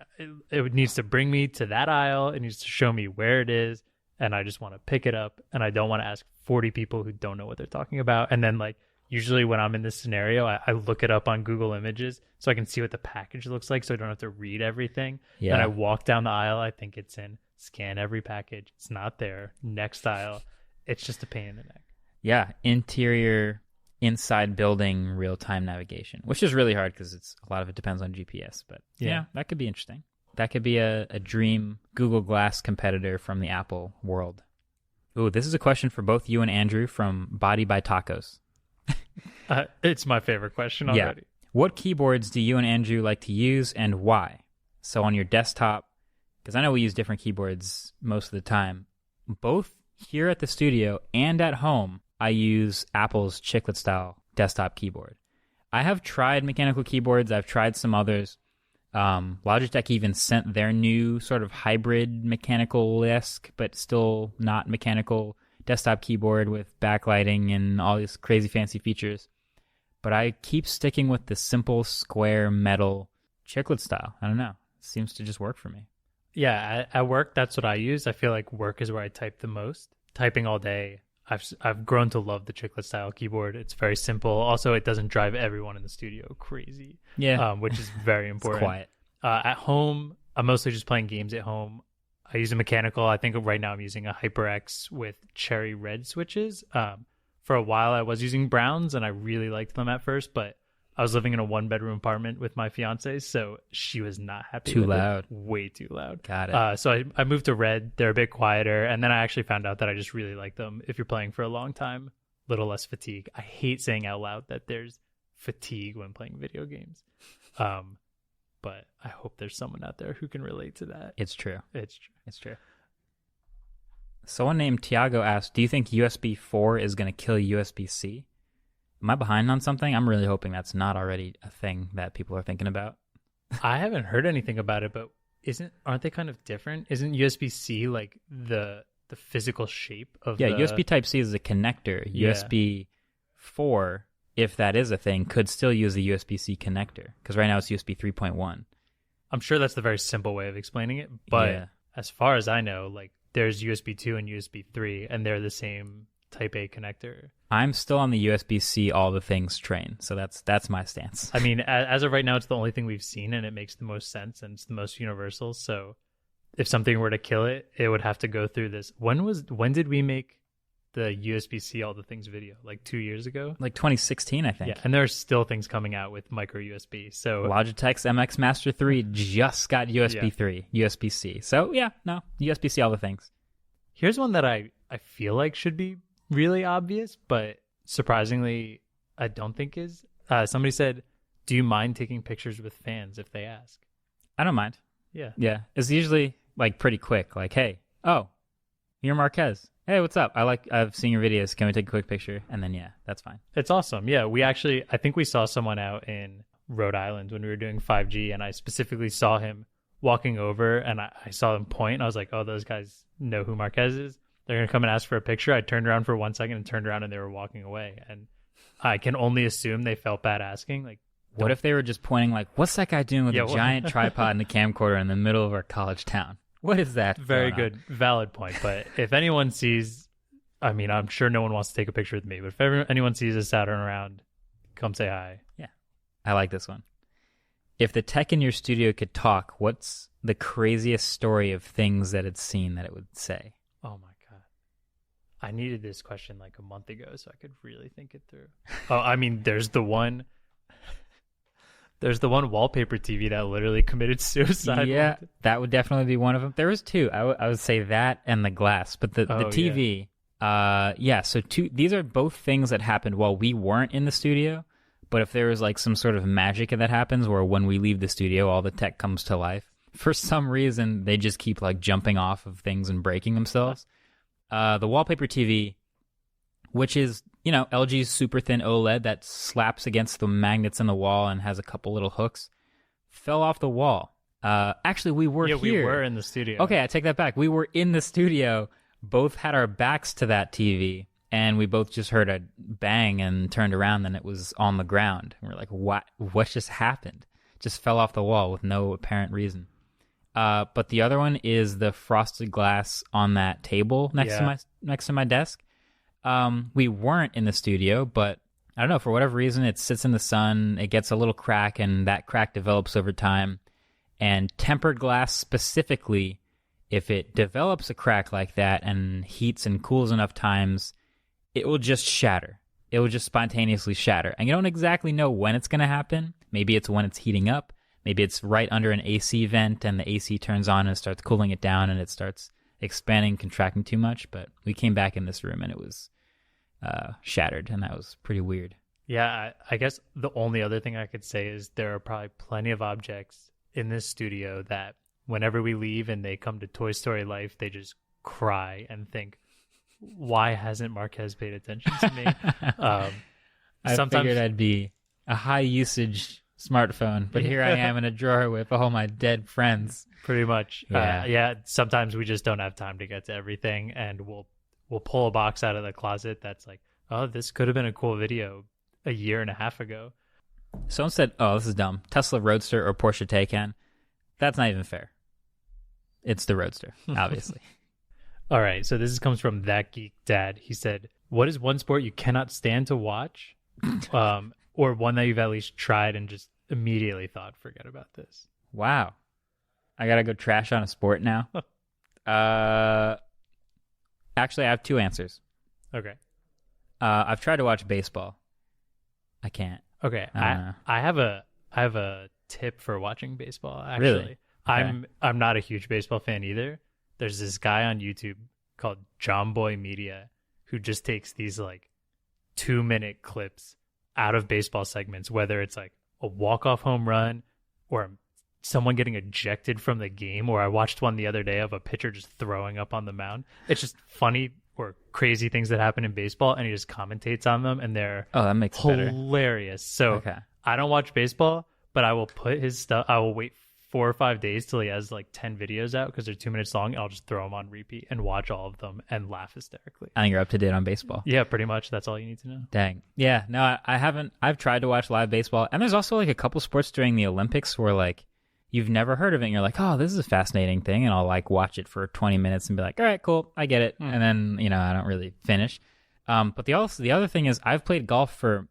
Speaker 2: It needs to bring me to that aisle. It needs to show me where it is. And I just want to pick it up. And I don't want to ask 40 people who don't know what they're talking about. And then like, usually when I'm in this scenario, I look it up on Google Images so I can see what the package looks like so I don't have to read everything. Yeah. And I walk down the aisle. I think it's in. Scan every package. It's not there. Next aisle. It's just a pain in the neck.
Speaker 1: Yeah. Interior, inside building, real-time navigation, which is really hard because a lot of it depends on GPS. But yeah, that could be interesting. That could be a dream Google Glass competitor from the Apple world. Ooh, this is a question for both you and Andrew from Body by Tacos.
Speaker 2: It's my favorite question already.
Speaker 1: Yeah. What keyboards do you and Andrew like to use and why? So on your desktop, because I know we use different keyboards most of the time, both here at the studio and at home, I use Apple's chiclet style desktop keyboard. I have tried mechanical keyboards. I've tried some others. Logitech even sent their new sort of hybrid mechanical-esque, but still not mechanical desktop keyboard with backlighting and all these crazy fancy features. But I keep sticking with the simple square metal chiclet style. I don't know. It seems to just work for me.
Speaker 2: Yeah, at work, that's what I use. I feel like work is where I type the most. Typing all day, I've grown to love the chiclet style keyboard. It's very simple. Also, it doesn't drive everyone in the studio crazy.
Speaker 1: Yeah,
Speaker 2: which is very important.
Speaker 1: It's quiet.
Speaker 2: At home, I'm mostly just playing games at home. I use a mechanical. I think right now I'm using a HyperX with cherry red switches. For a while, I was using browns, and I really liked them at first, but I was living in a one-bedroom apartment with my fiance, so she was not happy.
Speaker 1: Too loud.
Speaker 2: Way too loud.
Speaker 1: Got it.
Speaker 2: So I moved to red. They're a bit quieter, and then I actually found out that I just really like them. If you're playing for a long time, a little less fatigue. I hate saying out loud that there's fatigue when playing video games. But I hope there's someone out there who can relate to that.
Speaker 1: It's true.
Speaker 2: It's true.
Speaker 1: Someone named Tiago asked, do you think USB 4 is going to kill USB-C? Am I behind on something? I'm really hoping that's not already a thing that people are thinking about.
Speaker 2: I haven't heard anything about it, but aren't they kind of different? Isn't USB-C like the physical shape of
Speaker 1: USB Type-C is a connector.
Speaker 2: Yeah.
Speaker 1: USB 4, if that is a thing, could still use the USB-C connector because right now it's USB 3.1.
Speaker 2: I'm sure that's the very simple way of explaining it, but as far as I know, like there's USB 2 and USB 3, and they're the same Type A connector.
Speaker 1: I'm still on the USB-C all the things train, so that's my stance.
Speaker 2: I mean, as of right now, it's the only thing we've seen, and it makes the most sense, and it's the most universal. So if something were to kill it, it would have to go through this. When did we make the USB-C all the things video? Like 2 years ago?
Speaker 1: Like 2016, I think.
Speaker 2: Yeah, and there are still things coming out with micro USB. So
Speaker 1: Logitech's MX Master 3 just got USB 3, USB-C. So yeah, no, USB-C all the things.
Speaker 2: Here's one that I feel like should be really obvious, but surprisingly, I don't think is. Somebody said, do you mind taking pictures with fans if they ask?
Speaker 1: I don't mind.
Speaker 2: Yeah.
Speaker 1: Yeah. It's usually like pretty quick. Like, hey, you're Marquez. Hey, what's up? I've seen your videos. Can we take a quick picture? And then, yeah, that's fine.
Speaker 2: It's awesome. Yeah. I think we saw someone out in Rhode Island when we were doing 5G, and I specifically saw him walking over, and I saw him point, and I was like, oh, those guys know who Marquez is. they're going to come and ask for a picture. I turned around for 1 second and turned around and they were walking away. And I can only assume they felt bad asking. Like,
Speaker 1: what if they were just pointing like, what's that guy doing with a giant tripod and a camcorder in the middle of our college town? What is that?
Speaker 2: Very good, valid point. But if anyone sees, I mean, I'm sure no one wants to take a picture with me, but if anyone sees us out and around, come say hi.
Speaker 1: Yeah. I like this one. If the tech in your studio could talk, what's the craziest story of things that it's seen that it would say?
Speaker 2: Oh my God. I needed this question like a month ago so I could really think it through. Oh, I mean, there's the one wallpaper TV that literally committed suicide.
Speaker 1: Yeah, that would definitely be one of them. There was two. I would say that and the glass, but the TV. Yeah. So these are both things that happened while we weren't in the studio. But if there was like some sort of magic that happens where when we leave the studio, all the tech comes to life. For some reason, they just keep like jumping off of things and breaking themselves. The wallpaper TV, which is, LG's super thin OLED that slaps against the magnets in the wall and has a couple little hooks, fell off the wall. Actually, we were here.
Speaker 2: We were in the studio.
Speaker 1: Okay, I take that back. We were in the studio, both had our backs to that TV, and we both just heard a bang and turned around, and it was on the ground. And we're like, what just happened? Just fell off the wall with no apparent reason. But the other one is the frosted glass on that table next to my desk. We weren't in the studio, but I don't know, for whatever reason, it sits in the sun, it gets a little crack, and that crack develops over time. And tempered glass specifically, if it develops a crack like that and heats and cools enough times, it will just shatter. It will just spontaneously shatter. And you don't exactly know when it's going to happen. Maybe it's when it's heating up. Maybe it's right under an AC vent and the AC turns on and starts cooling it down and it starts expanding, contracting too much. But we came back in this room and it was shattered, and that was pretty weird.
Speaker 2: Yeah, I guess the only other thing I could say is there are probably plenty of objects in this studio that whenever we leave and they come to Toy Story life, they just cry and think, why hasn't Marquez paid attention to me?
Speaker 1: I figured I'd be a high usage smartphone, but here I am in a drawer with all my dead friends.
Speaker 2: Pretty much.
Speaker 1: Yeah.
Speaker 2: Sometimes we just don't have time to get to everything, and we'll pull a box out of the closet that's like, oh, this could have been a cool video a year and a half ago.
Speaker 1: Someone said, oh, this is dumb, Tesla Roadster or Porsche Taycan. That's not even fair. It's the Roadster, obviously.
Speaker 2: All right, so this comes from That Geek Dad. He said, what is one sport you cannot stand to watch? Or one that you've at least tried and just immediately thought, forget about this?
Speaker 1: Wow. I got to go trash on a sport now. Actually, I have two answers.
Speaker 2: Okay.
Speaker 1: I've tried to watch baseball. I can't.
Speaker 2: Okay. I have a tip for watching baseball, actually.
Speaker 1: Really? Okay.
Speaker 2: I'm not a huge baseball fan either. There's this guy on YouTube called John Boy Media who just takes these like 2-minute clips out of baseball segments, whether it's like a walk-off home run or someone getting ejected from the game, or I watched one the other day of a pitcher just throwing up on the mound. It's just funny or crazy things that happen in baseball, and he just commentates on them, and they're
Speaker 1: that makes it better.
Speaker 2: Hilarious. So
Speaker 1: okay.
Speaker 2: I don't watch baseball, but I will put his stuff, I will wait 4 or 5 days till he has like 10 videos out because they're 2 minutes long, and I'll just throw them on repeat and watch all of them and laugh hysterically.
Speaker 1: I think you're up to date on baseball.
Speaker 2: Yeah, pretty much. That's all you need to know.
Speaker 1: Dang. Yeah, no, I haven't. I've tried to watch live baseball, and there's also like a couple sports during the Olympics where like you've never heard of it and you're like, oh, this is a fascinating thing, and I'll like watch it for 20 minutes and be like, all right, cool, I get it. And then, I don't really finish. But the other thing is I've played golf for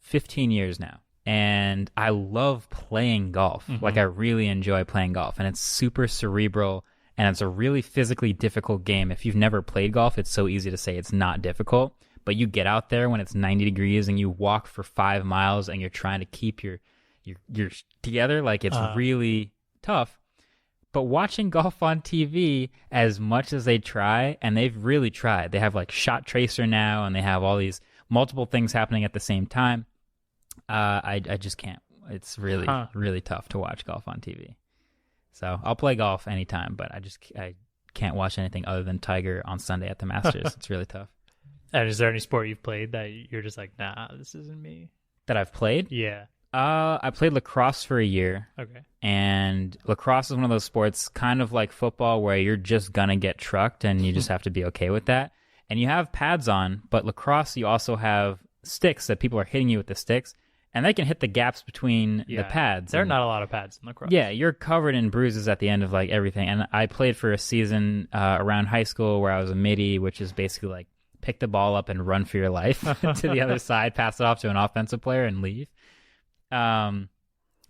Speaker 1: 15 years now, and I love playing golf.
Speaker 2: Mm-hmm.
Speaker 1: Like I really enjoy playing golf, and it's super cerebral, and it's a really physically difficult game. If you've never played golf, it's so easy to say it's not difficult, but you get out there when it's 90 degrees and you walk for 5 miles and you're trying to keep your together, like it's really tough. But watching golf on TV, as much as they try, and they've really tried, they have like Shot Tracer now, and they have all these multiple things happening at the same time. I just can't. It's really really tough to watch golf on TV. So I'll play golf anytime, but I can't watch anything other than Tiger on Sunday at the Masters. It's really tough.
Speaker 2: And is there any sport you've played that you're just like, nah, this isn't me?
Speaker 1: That I've played?
Speaker 2: Yeah.
Speaker 1: I played lacrosse for a year.
Speaker 2: Okay.
Speaker 1: And lacrosse is one of those sports, kind of like football, where you're just going to get trucked and you just have to be okay with that. And you have pads on, but lacrosse, you also have sticks that people are hitting you with the sticks, and they can hit the gaps between the pads.
Speaker 2: There are not a lot of pads in lacrosse.
Speaker 1: Yeah, you're covered in bruises at the end of like everything. And I played for a season around high school where I was a midi, which is basically like pick the ball up and run for your life to the other side, pass it off to an offensive player and leave. And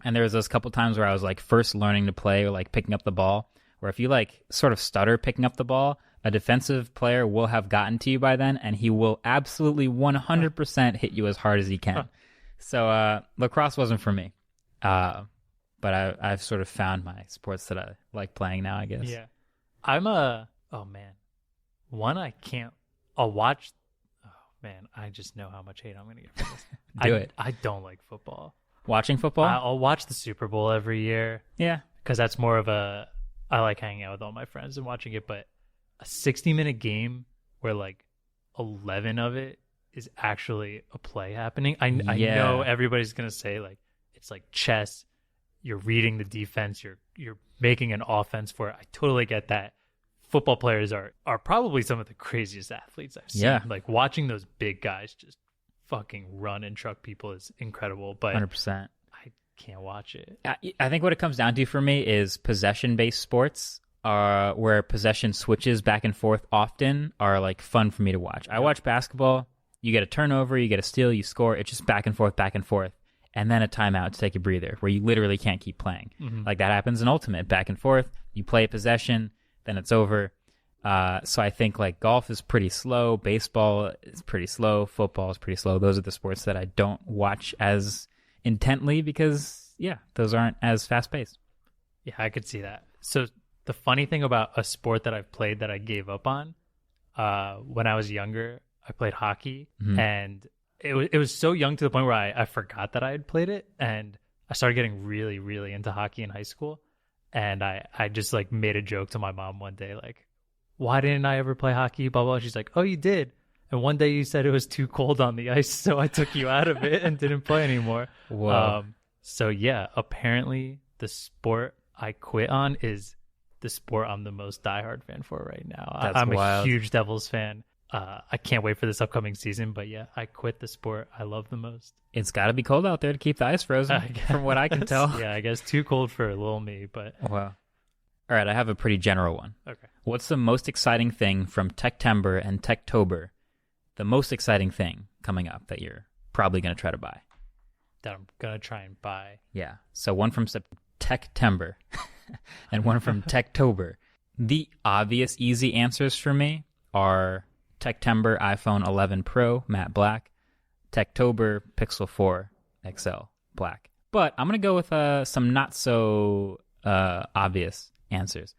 Speaker 1: there was those couple times where I was like first learning to play or like picking up the ball, where if you like sort of stutter picking up the ball, a defensive player will have gotten to you by then, and he will absolutely 100% hit you as hard as he can. So lacrosse wasn't for me. But I've sort of found my sports that I like playing now, I guess.
Speaker 2: Yeah. Oh man. I'll watch. Oh man, I just know how much hate I'm going to get for this.
Speaker 1: Do it.
Speaker 2: I don't like football.
Speaker 1: Watching football?
Speaker 2: I'll watch the Super Bowl every year.
Speaker 1: Yeah.
Speaker 2: Because that's more of I like hanging out with all my friends and watching it, but a 60-minute game where like 11 of it is actually a play happening. I know everybody's going to say like it's like chess. You're reading the defense. You're making an offense for it. I totally get that. Football players are probably some of the craziest athletes I've seen.
Speaker 1: Yeah.
Speaker 2: Like watching those big guys just fucking run and truck people is incredible, but
Speaker 1: 100%.
Speaker 2: I can't watch it.
Speaker 1: I think what it comes down to for me is possession-based sports, where possession switches back and forth often are like fun for me to watch. I watch basketball. You get a turnover, you get a steal, you score. It's just back and forth, and then a timeout to take a breather where you literally can't keep playing. Mm-hmm. Like that happens in Ultimate, back and forth. You play a possession, then it's over. So I think like golf is pretty slow, baseball is pretty slow, football is pretty slow. Those are the sports that I don't watch as intently because, those aren't as fast-paced.
Speaker 2: Yeah, I could see that. So the funny thing about a sport that I've played that I gave up on, when I was younger, I played hockey, and it was so young to the point where I forgot that I had played it, and I started getting really, really into hockey in high school, and I just like made a joke to my mom one day, like, why didn't I ever play hockey, blah, blah. She's like, oh, you did. And one day you said it was too cold on the ice, so I took you out of it and didn't play anymore.
Speaker 1: Whoa.
Speaker 2: So yeah, apparently the sport I quit on is the sport I'm the most diehard fan for right now. I'm wild. A huge Devils fan. I can't wait for this upcoming season, but yeah, I quit the sport I love the most.
Speaker 1: It's got to be cold out there to keep the ice frozen, from what I can tell.
Speaker 2: Yeah, I guess too cold for little me, but...
Speaker 1: Wow. All right, I have a pretty general one.
Speaker 2: Okay.
Speaker 1: What's the most exciting thing from Techtember and Techtober? The most exciting thing coming up that you're probably going to try to buy?
Speaker 2: That I'm going to try and buy.
Speaker 1: Yeah. So one from Techtember and one from Techtober. The obvious, easy answers for me are Techtember iPhone 11 Pro Matte Black, Techtober Pixel 4 XL Black. But I'm going to go with some not so obvious answers.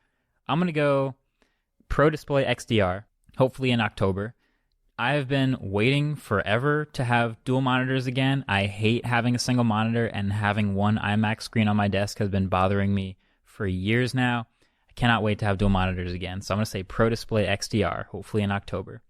Speaker 1: I'm going to go Pro Display XDR, hopefully in October. I have been waiting forever to have dual monitors again. I hate having a single monitor, and having one iMac screen on my desk has been bothering me for years now. I cannot wait to have dual monitors again. So I'm going to say Pro Display XDR, hopefully in October.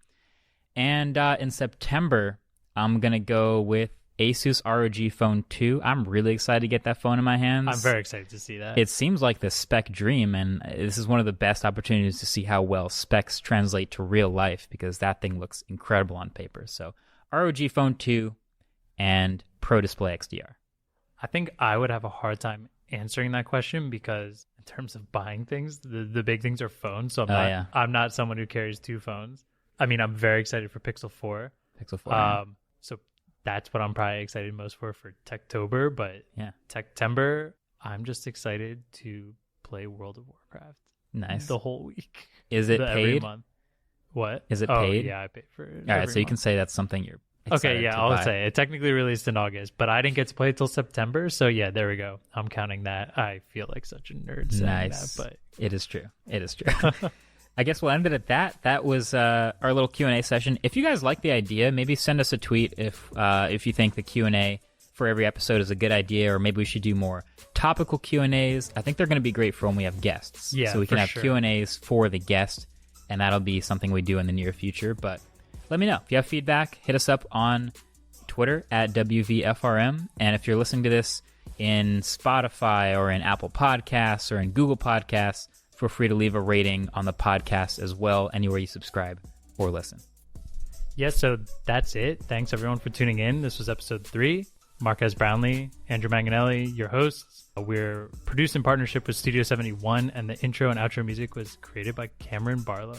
Speaker 1: And in September, I'm going to go with Asus ROG Phone 2. I'm really excited to get that phone in my hands.
Speaker 2: I'm very excited to see that.
Speaker 1: It seems like the spec dream, and this is one of the best opportunities to see how well specs translate to real life, because that thing looks incredible on paper. So ROG Phone 2 and Pro Display XDR.
Speaker 2: I think I would have a hard time answering that question because in terms of buying things, the big things are phones. So I'm not someone who carries two phones. I mean, I'm very excited for Pixel 4.
Speaker 1: Pixel 4.
Speaker 2: So that's what I'm probably excited most for Techtober. But Techtember, I'm just excited to play World of Warcraft.
Speaker 1: Nice.
Speaker 2: The whole week.
Speaker 1: Is it
Speaker 2: every
Speaker 1: paid?
Speaker 2: Month. What?
Speaker 1: Is it paid?
Speaker 2: Yeah, I paid for it.
Speaker 1: All right, so you can say that's something you're excited
Speaker 2: okay, yeah,
Speaker 1: to
Speaker 2: I'll
Speaker 1: buy.
Speaker 2: say it technically released in August, but I didn't get to play it till September. So yeah, there we go. I'm counting that. I feel like such a nerd saying that, but
Speaker 1: it is true. It is true. I guess we'll end it at that. That was our little Q&A session. If you guys like the idea, maybe send us a tweet if you think the Q&A for every episode is a good idea, or maybe we should do more topical Q&As. I think they're going to be great for when we have guests.
Speaker 2: Yeah,
Speaker 1: so we can have
Speaker 2: sure.
Speaker 1: Q&As for the guest, and that'll be something we do in the near future. But let me know. If you have feedback, hit us up on Twitter at WVFRM. And if you're listening to this in Spotify or in Apple Podcasts or in Google Podcasts, feel free to leave a rating on the podcast as well, anywhere you subscribe or listen.
Speaker 2: Yes, so that's it. Thanks everyone for tuning in. This was episode 3. Marquez Brownlee, Andrew Manganelli, your hosts. We're produced in partnership with Studio 71, and the intro and outro music was created by Cameron Barlow.